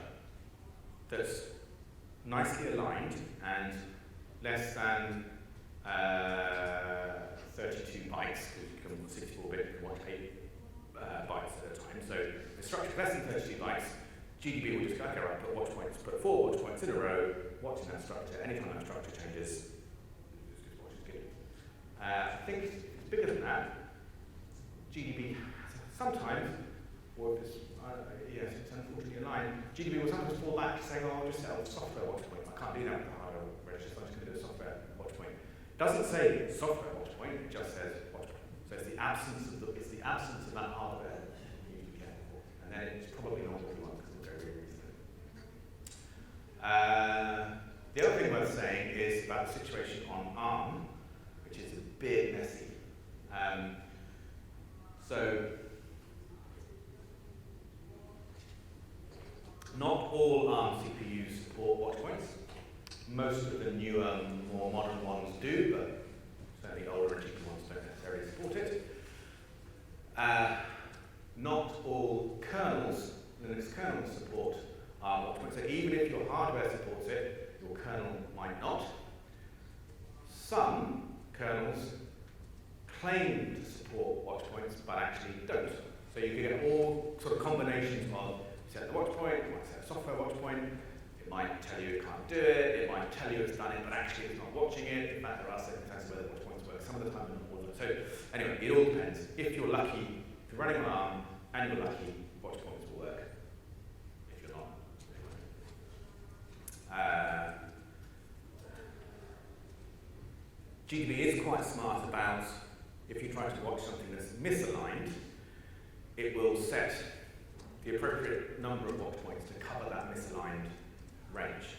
that's nicely aligned and less than 32 bytes, because you can 64-bit, you can watch 8 bytes at a time. So the structure less than 32 bytes, GDB will just go, okay, right, put 4 watch points in a row, watching that structure. Anytime that structure changes, just watch is good. I think if it's bigger than that, GDB sometimes, or if it's, yes, it's unfortunately aligned, GDB will sometimes fall back to saying, oh, I'll just set up software watch point. I can't do that with the hardware register, so I'm just going to do a software watch point. It doesn't say software watch point, it just says watch point. So it's the absence of that hardware you need to be careful for. And then it's probably not what you want because it'll go really easily. The other thing worth saying is about the situation on ARM, which is a bit messy. So, not all ARM CPUs support watch points. Most of the newer, more modern ones do, but certainly older and cheaper ones don't necessarily support it. Not all kernels, Linux kernels, support ARM watch points. So even if your hardware supports it, your kernel might not. Some kernels claim to support watch points, but actually don't. So you can get all sort of combinations of set the watch point, you might set a software watch point, it might tell you it can't do it, it might tell you it's done it, but actually it's not watching it. In fact, there are circumstances where the watch points work some of the time, not all of them. So anyway, it all depends. If you're lucky, if you're running on ARM and you're lucky, watch points will work. If you're not, GDB is quite smart about, if you try to watch something that's misaligned, it will set the appropriate number of watch points to cover that misaligned range.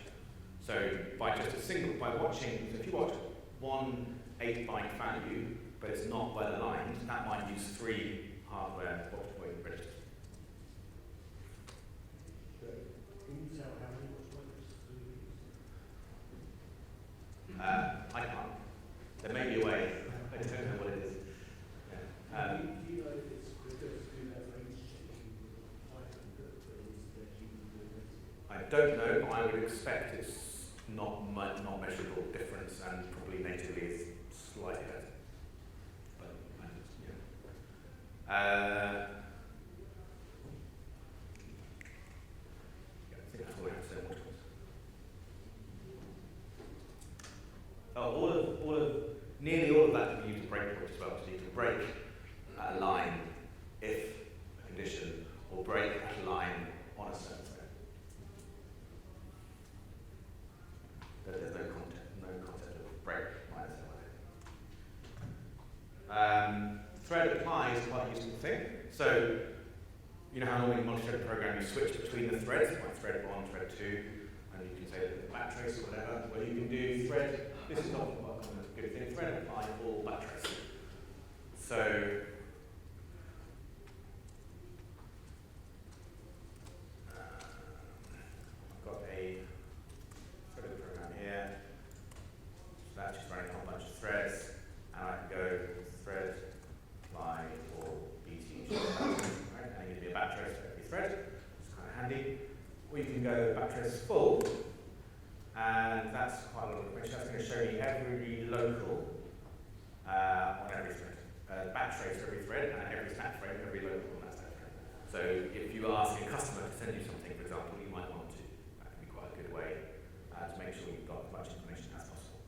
So by watching, so if you watch one 8-byte value, but it's not well aligned, that might use 3 hardware watch point registers. Can you tell how many watch points do you use? I can't. There may be a way. I don't know what it is. Yeah. Do you know if it's because to do that range checking with Python that is that you can do it? I don't know, but I would expect it's not measurable difference, and probably natively is slightly better. But yeah. I think that's all I have to say on watch points. Oh, nearly all of that can be used as breakpoints as well. So you can break at a line if a condition, or break at a line on a certain thread. But there's no concept of break minus LI. Thread apply is quite a useful thing. So you know how normally in multi-threaded program you switch between the threads, like thread 1, thread 2, and you can say the backtrace or whatever. Well, you can do thread. This is not a good thing. Thread apply all backtrace. So I've got a threaded program here. So that's just running a whole bunch of threads, and I can go thread apply or BT, right? And you can do a backtrace for every thread. It's kind of handy. Or you can go backtrace full, and that's quite a lot of information. That's going to show you every local on every thread. Backtrace for every thread, and every stack frame for every local on that stack frame. So if you are asking a customer to send you something, for example, you might want to. That can be quite a good way to make sure you've got as much information as possible.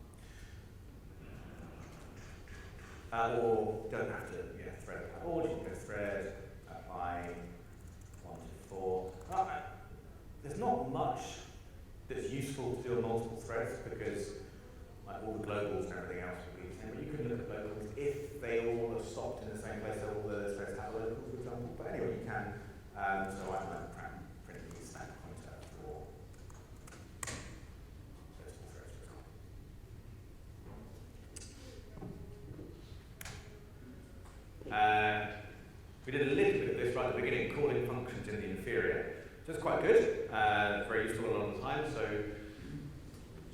Or don't have to, thread apply all. You can go thread apply 1 to 4. There's not much that's useful to do on multiple threads because like all the globals and everything else We did a little bit of this right at the beginning, calling functions in the inferior. So it's quite good, very useful a lot of the time. So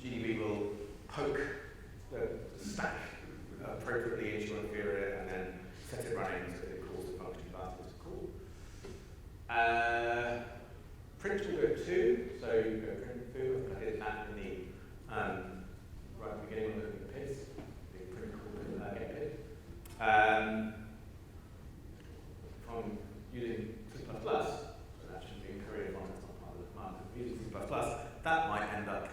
GDB will poke the stack appropriately into your inferior and then set it running so that it calls the function class. It's cool. Print will do it too. So you go print foo. I did that in the right at the beginning when looking at the pits. The print called get pit. If I'm using C++, so that should be encouraged on that's not part of the command. If I'm using C++, that might end up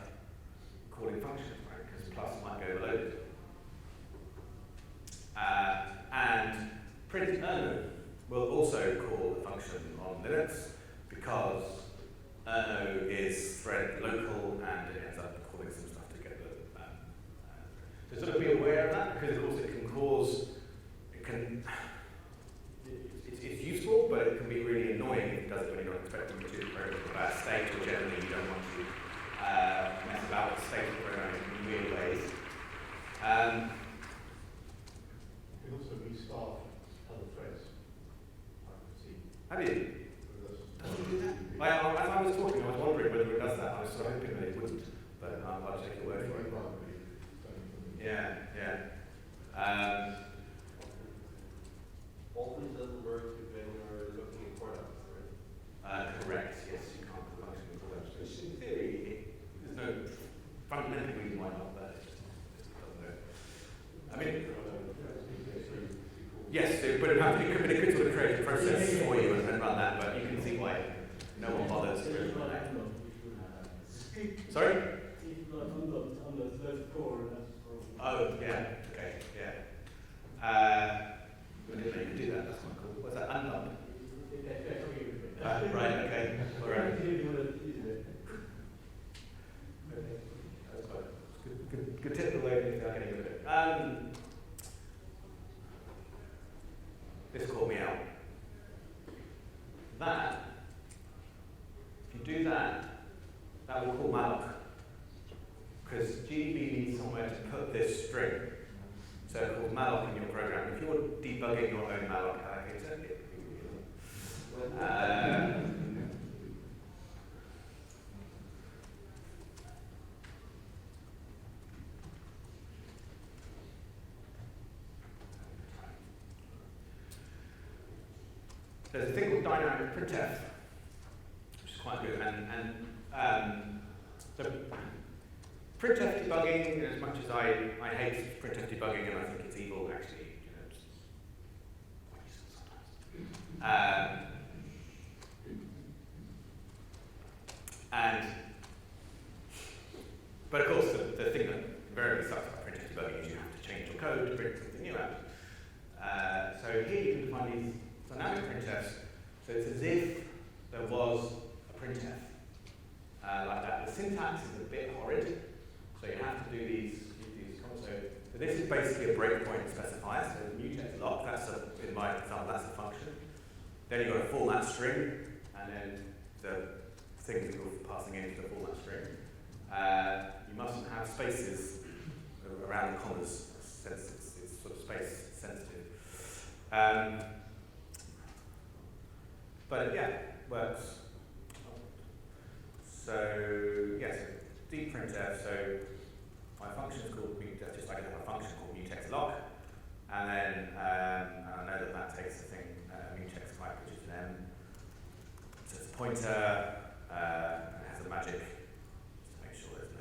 calling functions, right? Because plus might go overloaded. And print erno will also call a function on Linux because erno is thread local and it ends up calling some stuff to get the. So sort of be aware of that because of course it can cause, it's useful, but it can be really annoying if it does it when you're not expecting it to. The program in a bad state, or generally you don't want to mess about with state of programming in weird ways. You can also restart other threads. I can see. Have you? Does it do that? Well, as I was talking, I was wondering whether it does that. I was sort of hoping that it wouldn't, but I'll take your word for it. Yeah, yeah. Often doesn't work when you're looking at products, right? Correct, yes, you can't put function in products. Which in theory, there's no fundamental reason why not, but it just doesn't work. I mean, yes, it could sort of create a process for you and run that, but you can see why no one bothers to run that. Sorry? Oh, yeah, okay, yeah. We didn't do that, that's quite cool. What's that, undump? Right, okay, all right. That's quite good tip to learn if you're getting good at it. This caught me out. That, if you do that, that will call malloc. Because GDB needs somewhere to put this string. So it calls malloc in your program. If you're debugging your own malloc allocator, there's a thing called Dynamic Printf, which is quite good. So Printf debugging, as much as I hate Printf debugging and I think it's evil, actually, it's quite useful sometimes. But of course, the thing that very sucks about Printf debugging is you have to change your code to print something new out. So here you can define these dynamic printfs. So it's as if there was a printf like that. The syntax is a bit horrid. So you have to do these comments. So this is basically a breakpoint specifier. So new text lock, in my example, that's a function. Then you've got a format string, and then the things that you're passing into the format string. You mustn't have spaces around the commas, since it's sort of space sensitive. But yeah, works. So yes, deep printf. So my function is called just like I have a function called new text lock, and then I know that takes the thing new text type, which is an M. So it's a pointer. And it has a magic just to make sure there's no.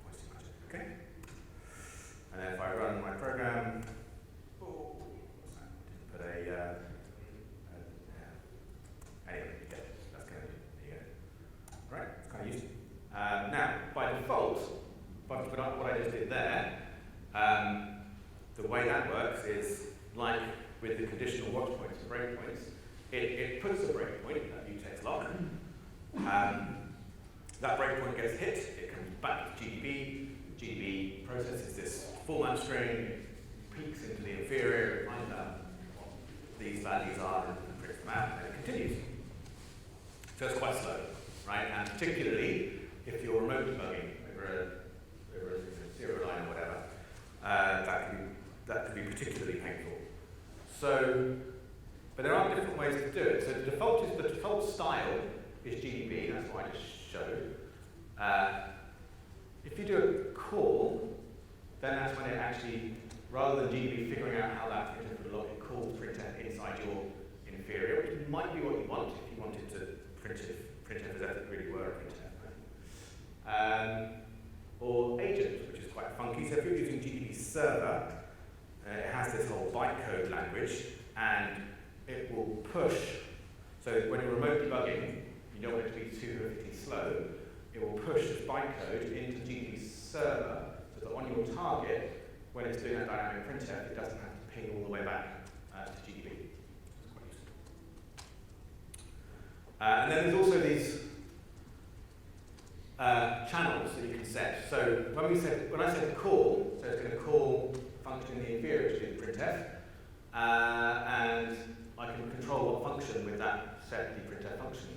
Pointing magic. Okay. And then if I run my program. Put a anyway, that's going to be right. It's kind of useful. Now, by default, what I just did there, the way that works is like with the conditional watch points and breakpoints. It puts a breakpoint, that new text lock. That breakpoint gets hit. It comes back to GDB. GDB processes this format string, peeks into the inferior, it finds out what these values are, and prints them out, and it continues. So it's quite slow, right? And particularly if you're remote debugging over So, but there are different ways to do it. So the default style is GDB, that's what I just showed. If you do a call, then that's when it actually, rather than GDB figuring out how that printf would look, it calls printf inside your inferior, which might be what you want if you wanted to printf as if it really were a printf. Or agent, which is quite funky. So if you're using GDB server, it has this whole bytecode language, and it will push. So when you're remote debugging, you don't want it to be too horrifically slow. It will push this bytecode into GDB server, so that on your target, when it's doing that dynamic printf, it doesn't have to ping all the way back to GDB. It's quite useful. And then there's also these channels that you can set. So when I said call, so it's going to call function in the inferior to do the printf, and I can control what function with that set the printf function.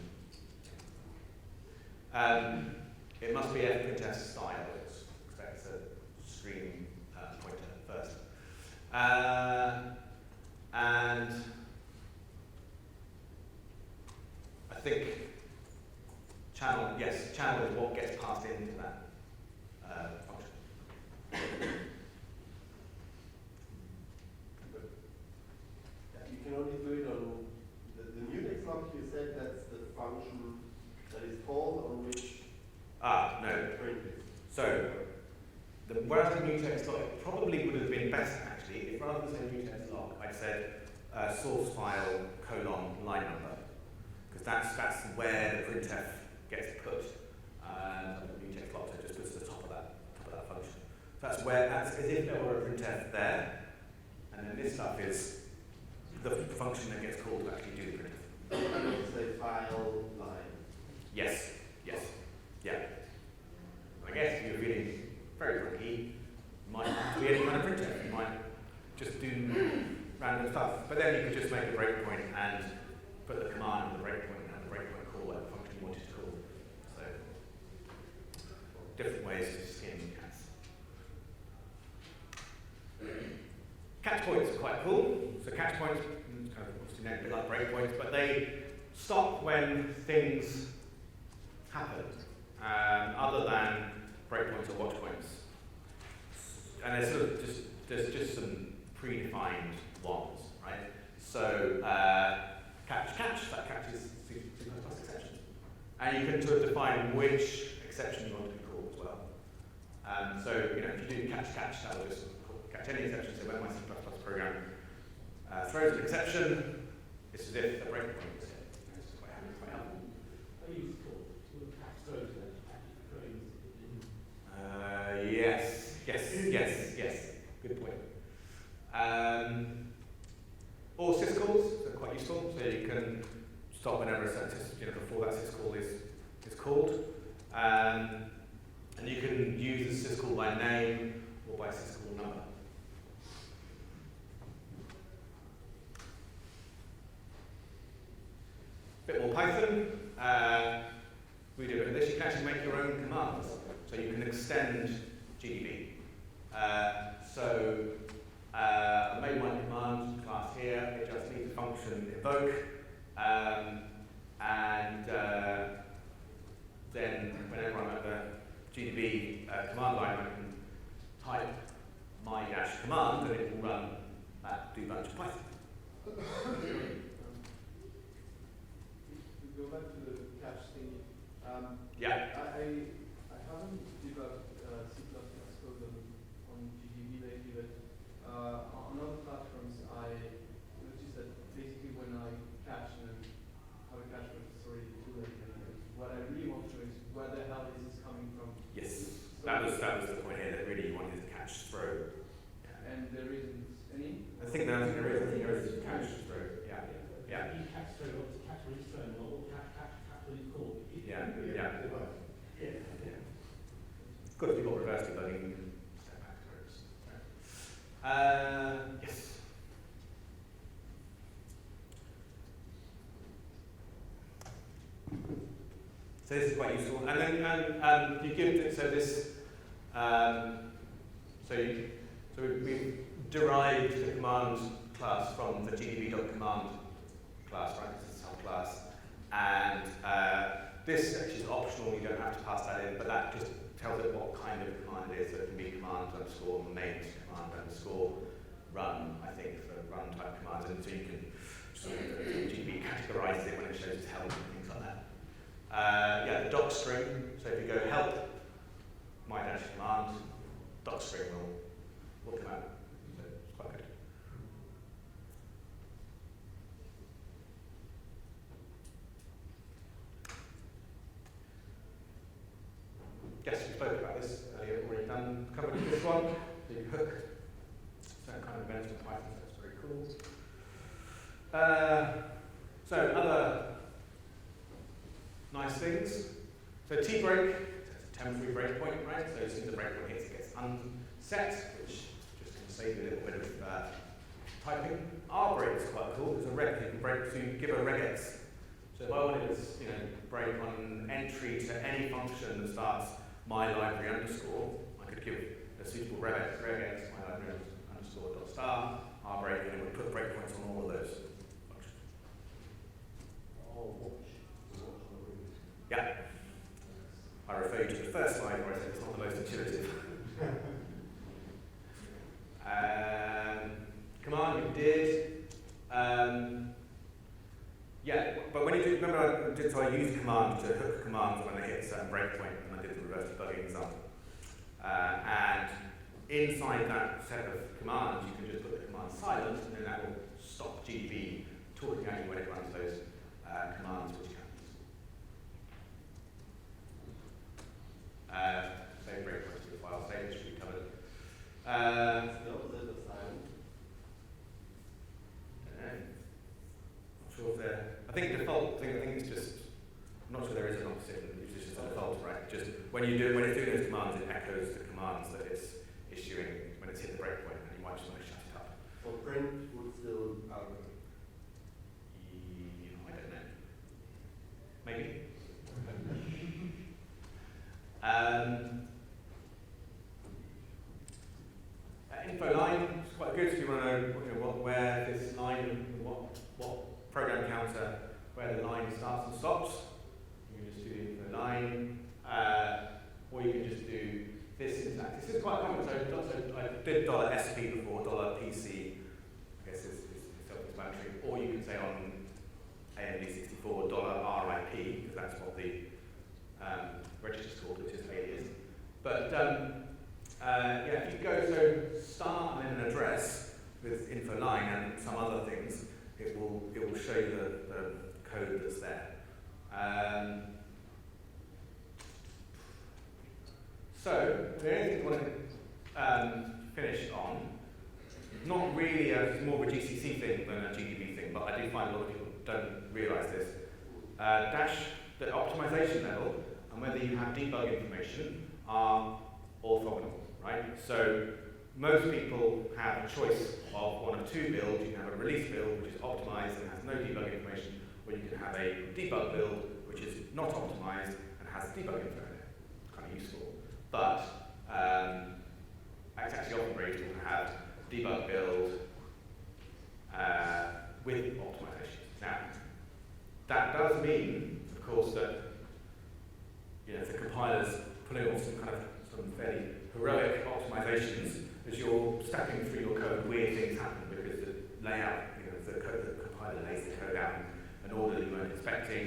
It must be fprintf style. It expects a screen pointer first, and I think channel is what gets passed into that function. You can only do it on the mutex lock. You said that's the function that is called on which no. print is. So whereas the mutex lock, it probably would have been better actually if rather than saying mutex lock, I said source file : line number, because that's where the printf gets put. The mutex lock, so it just puts at the top of that function. That's as if there were a printf there, and then this stuff is the function that gets called to actually do the printf. And also say file line. Yes. Yeah. I guess if you're feeling very funky, you might not be any kind of printf. You might just do random stuff. But then you could just make a breakpoint and put the command on the breakpoint and have the breakpoint call whatever function you wanted to call. So different ways to skin cats. Catch points are quite cool. So catch points, kind of obviously a bit like breakpoints, but they stop when things happen, other than breakpoints or watch points. And there's just some predefined ones, right? So catch, that catches C++ exception. And you can sort of define which exception you want to be called as well. So if you do catch, that will just catch any exception. So when my C++ program throws an exception, it's as if a breakpoint is hit. It's quite helpful. I use call to catch throws and catch frames. Yes. Good point. Or syscalls are quite useful, so you can stop whenever a certain before that syscall is called, and you can use the syscall by name or by syscall number. Bit more Python. We do it with this. You can actually make your own commands, so you can extend GDB. I made my command class here. It just needs a function evoke, then whenever I'm at the GDB command line, I can type my dash command, and it will run that do bunch of Python. Go back to the catch thing. Yeah. I haven't debugged C++ code on GDB lately, but on other platforms I noticed that basically when I catch and have a catch but it's already too late, what I really want to know is where the hell is this coming from? Yes. So That was the point here, that really you wanted to catch throw. Yeah. And there isn't any? I think there is a catch throw. Yeah. You catch throw, what's catch when it's thrown, or catch when it's called. Yeah. Yeah. Of course, we've got reverse debugging, you can step back throws. Yes. So this is quite useful, and then you give it, so this, so we derived the command class from the GDB.command class, right? This is a subclass. And this actually is optional, you don't have to pass that in, but that just tells it what kind of command it is. So it can be command underscore main command underscore run, I think, for run type commands. And so you can sort of GDB categorize it when it shows its help and things like that. Yeah, the doc string. So if you go help my dash command, doc string will come out. So it's quite good. Yes, we spoke about this earlier, already done, covered this one, the hook, certain kind of events in Python, so that's very cool. So other nice things. So T-break, it's a temporary breakpoint, right? So as soon as the breakpoint hits, it gets unset, which just can save a little bit of typing. R-break is quite cool. There's a reg you can break to give a regex. So if I wanted to, break on entry to any function that starts my library underscore, I could give a suitable regex, my library underscore dot star, R-break, and it would put breakpoints on all of those functions. Yeah. I refer you to the first slide where I said it's not the most intuitive. Command we did. Yeah, but when you do, remember I used command to hook commands when they hit a certain breakpoint, and I did the reverse debugging example. And inside that set of commands, you can just put the command silent, and then that will stop GDB talking at you when it runs those commands which you can use. Save breakpoints to the file, save which we covered. I think the default thing, I think it's just, I'm not sure there is an opposite, it's just a default, right? Just when it's doing those commands, it echoes the commands that it's issuing when it's hit the breakpoint, and you might just want to shut it up. So print would still output. I don't know. Maybe. Info line is quite good if you want to know where this line, what program counter, where the line starts and stops. You can just do the info line, or you can just do this syntax. This is quite common. So I did $SP before, $PC, I guess is self-explanatory. Or you can say on AMD64 $RIP, because that's what the register is called, which is alias. But yeah, if you go start and then an address with info line and some other things, it will show you the code that's there. So the only thing I want to finish on, not really it's more of a GCC thing than a GDB thing, but I do find a lot of people don't realise this. Dash the optimization level and whether you have debug information are orthogonal, right? So most people have a choice of one of two builds. You can have a release build, which is optimized and has no debug information, or you can have a debug build, which is not optimized and has debug info in it. It's kind of useful. But it's actually often very useful to have debug build with optimization. Now, that does mean, of course, that if the compiler's pulling off some fairly heroic optimizations, as you're stepping through your code, weird things happen because the layout, the compiler lays the code out in an order that you weren't expecting.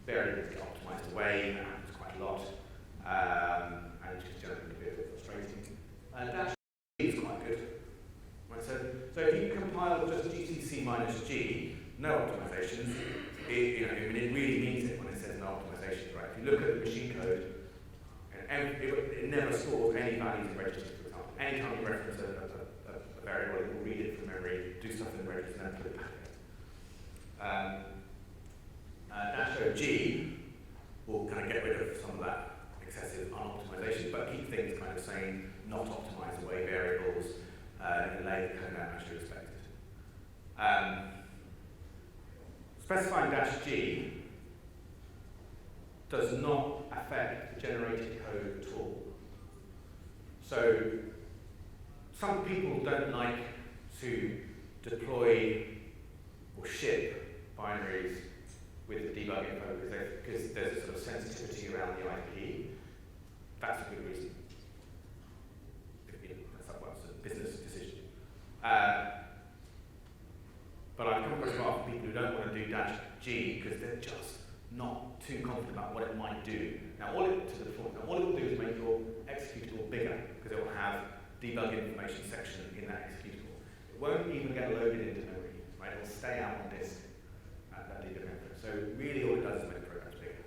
Variables get optimized away, that happens quite a lot, and it's just generally a bit frustrating. Dash G is quite good. Right, so if you compile just GCC minus G, no optimizations, it really means it when it says no optimizations, right? If you look at the machine code, it never stores any values in registers, for example. Anytime you reference a variable, it will read it from memory, do stuff in the register, and then put it back in. -G will kind of get rid of some of that excessive unoptimization, but keep things kind of saying not optimize away variables and lay the code out as you expected. Specifying -G does not affect the generated code at all. So some people don't like to deploy or ship binaries with the debug info because there's a sort of sensitivity around the IP. That's a good reason. That's a business decision. But I've come across a lot of people who don't want to do -G because they're just not too confident about what it might do. Now, all it will do is make your executable bigger because it will have debug information section in that executable. It won't even get loaded into memory, right? It will stay out on disk at that debug info. So really, all it does is make the programs bigger.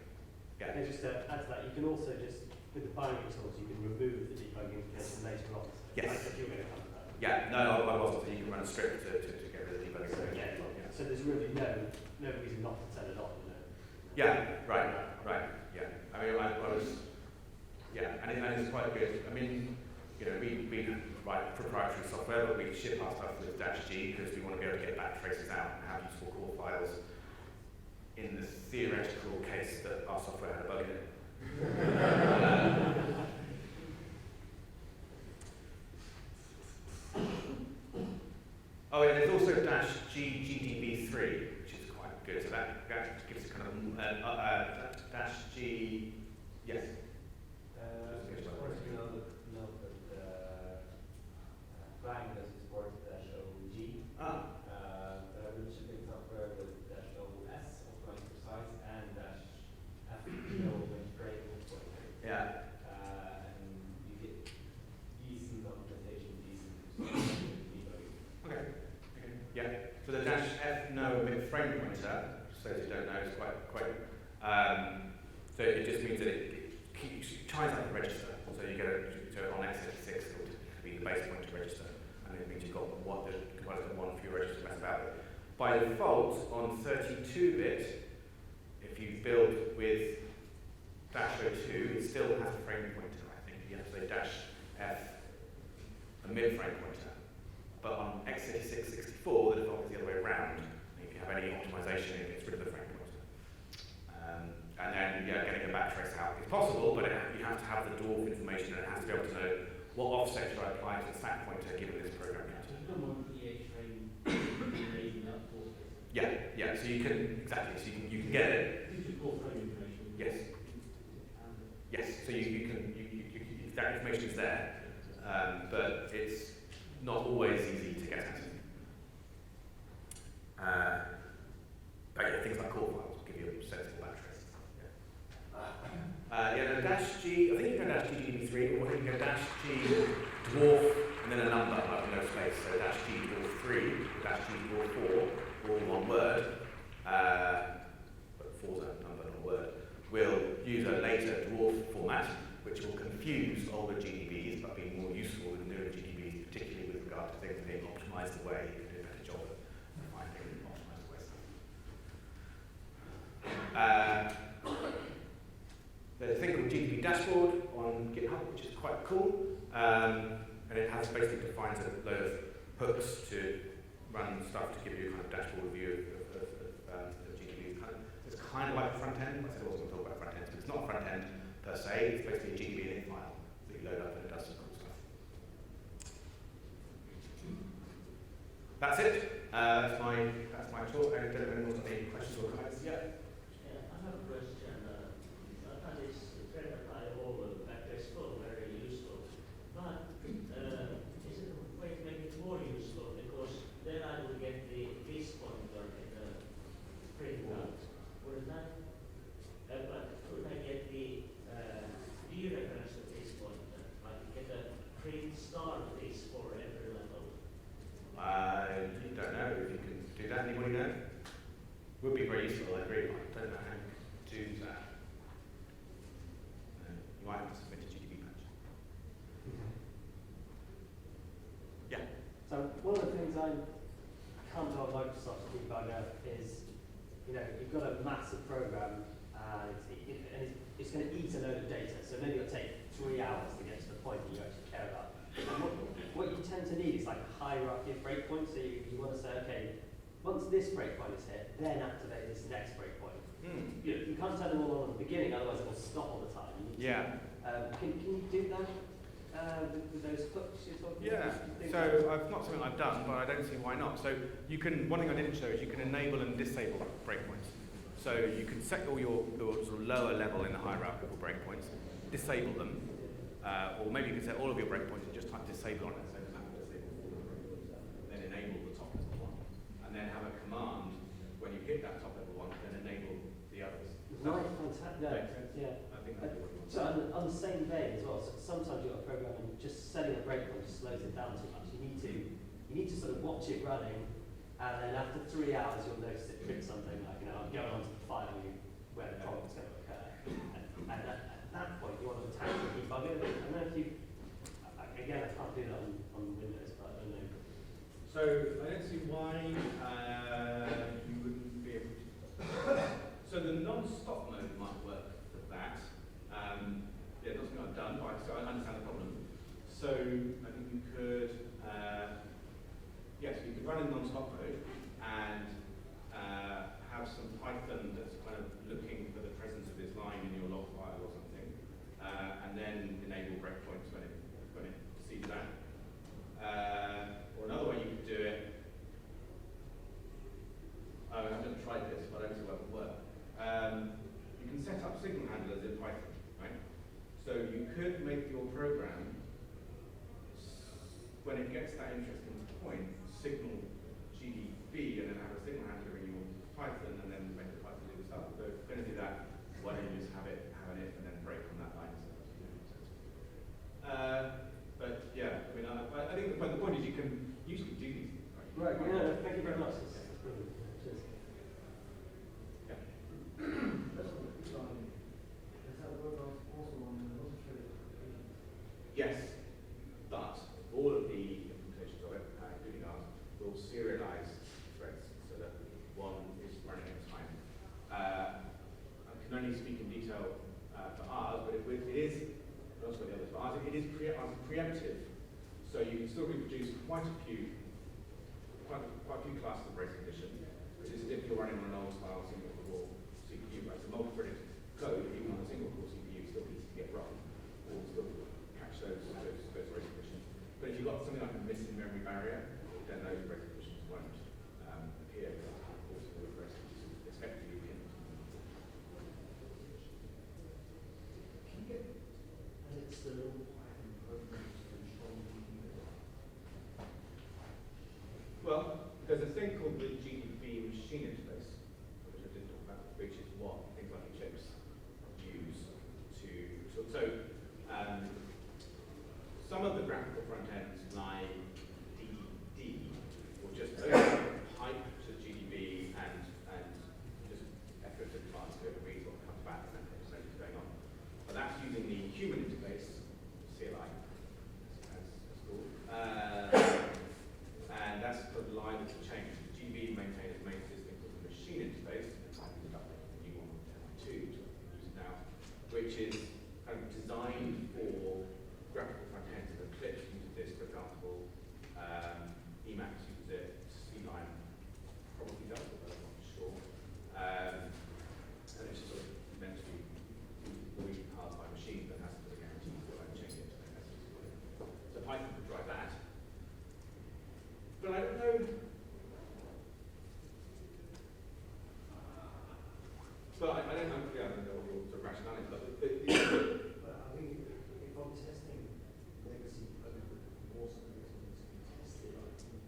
Yeah. And just to add to that, you can also just with the binary tools, you can remove the debugging information later on. Yes. I said you were going to cover that. Yeah. No, I wasn't. So you can run a script to get rid of the debugging So, information. yeah. So there's really no reason not to turn it on. Yeah, right. Yeah, I mean, I was, yeah, and it's quite good. I mean, you know, we write proprietary software, but we ship our stuff with -G because we want to be able to get back traces out and have useful core files in the theoretical case that our software had a bug in it. Oh, and there's also -G GDB3, which is quite good. So that gives a kind of -G, yes. Of course, you know that Clang does support -OG. But we're shipping software with -OS, also precise, and -F, integrate. Yeah. And you get decent documentation, decent debugging. Okay. Yeah. So the -F no frame pointer, so if you don't know, is quite. So it just means that it ties up the register. So you get on x86 it will be the base pointer register, and it means you've got the compiler's got one fewer register to mess about with. By default, on 32-bit, if you build with -02, it still has a frame pointer. I think you have to say -F, a mid-frame pointer. But on x86 64, the default is the other way around. And if you have any optimization, it gets rid of the frame pointer. And then, yeah, getting a backtrace out is possible, but you have to have the dwarf information, and it has to be able to know what offset should I apply to the stack pointer given this program counter. You don't want EH frame raising up for Yeah. So you can So you can get it. digital frame information. Yes. Yes. So you can that information is there, but it's not always easy to get at. But yeah, things like core files will give you a sensible backtrace. No, -G, I think you can go -G GDB3, or you can go -G dwarf and then a number, like no space. So -G dwarf 3, -G dwarf 4, all in one word, but 4's a number, not a word. We'll use a later dwarf format, which will confuse older GDBs, but be more useful than newer GDBs, particularly with regard to things being optimized away. You can do a better job of finding optimized away stuff. There's a thing called GDB dashboard on GitHub, which is quite cool, and it has basically defines a load of hooks to run stuff to give you a kind of dashboard view of GDB. It's kind of like a front end. I said I wasn't going to talk about front end, but it's not a front end per se. It's basically a GDB init file that you load up and it does some cool stuff. That's it. That's my talk. I don't know if anyone's got any questions or comments. Yeah. I have a question. That is very high over vectors full, very useful. But is it a way to make it more useful? Because then I will get the this pointer in the printout. Would that? But could I get the dereference of this pointer? Like get a print star of this for every level? You don't know if you can do that. Anybody know? Would be very useful. I agree. I don't know how you can do that. You might have to submit a GDB patch. Yeah. So one of the things I can't tell Microsoft debugger is, you've got a massive program and it's going to eat a load of data. So maybe it'll take 3 hours to get to the point that you actually care about. And what you tend to need is like a hierarchy of breakpoints. So you want to say, okay, once this breakpoint is hit, then activate this next breakpoint. You can't turn them all on at the beginning, otherwise it will stop all the time. Yeah. Can you do that? with those hooks you're talking Yeah, about? so I've not something I've done, but I don't see why not. So you can, one thing I didn't show is you can enable and disable breakpoints. So you can set all your sort of lower level in the hierarchical breakpoints, disable them, or maybe you can set all of your breakpoints and just type disable on it, so that will disable all the breakpoints. Then enable the top level one, and then have a command when you hit that top level one, then enable the others. Right, fantastic. No, Makes sense? yeah. I think that's what you want. So on the same vein as well, so sometimes you've got a program and just setting a breakpoint just slows it down too much. You need to sort of watch it running, and then after 3 hours you'll notice it print something like, I'm going onto the file where the problem's going to occur. And at that point you want to attack the debugger. I don't know if you, again I can't do that on Windows, but I don't know. So I don't see why you wouldn't be able to. So the non-stop mode might work for that. Yeah, not something I've done, but so I understand the problem. So I think you could, yes, you could run in non-stop mode and have some Python that's kind of looking for the presence of this line in your log file or something, and then enable breakpoints when it sees that. Or another way you could do it. I haven't tried this, but I don't see why it would work. You can set up signal handlers in Python, right? So you could make your program, when it gets that interesting point, signal GDB and then have a signal handler in your Python and then make the Python do the stuff. So if you're going to do that, why don't you just have an if and then break on that line? But yeah, I mean, I think the point is you can usually do these things. Right, yeah, thank you very much. That's brilliant. Cheers. Yeah. Yes, but all of the implementations of it, including ours, will serialize threads so that one is running at a time. I can only speak in detail for ours, but it is, also the others, but ours, it is preemptive. So you can still reproduce quite a few classes of race condition, which is if you're running on an old style single core CPU, right? So multi-threaded code, even on a single core CPU, still needs to get run, or still catch those race conditions. But if you've got something like a missing memory barrier, then those race conditions won't appear because of course the request is effectively pinned. Can you get an external Python program to control GDB? Well, there's a thing called the GDB machine interface, which I didn't talk about, which is what things like chips use to. Some of the graphical front ends like DDD will just pipe to GDB and just echo to the class to read what comes back and then say what's going on. But that's using the human interface, CLI, as called. And that's sort of line that's changed. The GDB maintainers make this thing called the machine interface, and I think about the new one, 2, which I'm using now, which is kind of designed for graphical front ends. So Clips uses this, for example. Emacs uses it. C-Line probably does, but I'm not sure. And it's sort of meant to be really hard by machine, but has to guarantee you won't change it. So Python could drive that. But I don't know. Well, I don't know. Yeah, I don't know what your sort of rationale is, but But I think if I'm testing legacy code, more something that's going to be tested, I can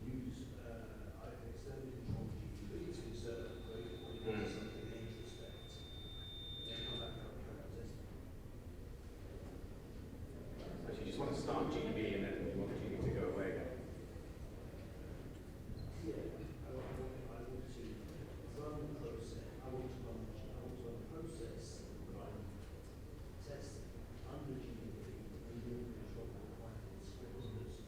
use either externally controlled GDB to insert a breakpoint or something in retrospect, and then come back out and try to test it. so you just want to start GDB and then you want GDB to go away again. Yeah, I want to run the process. I want to run a process that test under GDB and do control the Python scripts that's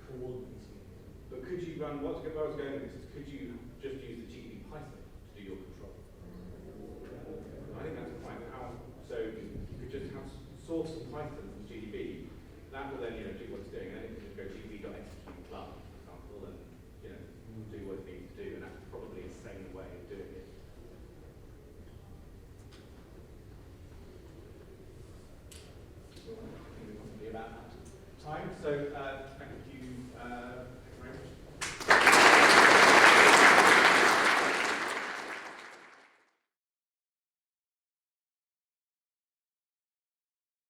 coordinating it. But could you run, where I was going with this is, could you just use the GDB Python to do your control? I think that's fine. So you could just have source some Python from GDB. That will then, do what it's doing, and then it can just go gdb.execute class, for example, and do what it needs to do, and that's probably a sane way of doing it. time. So thank you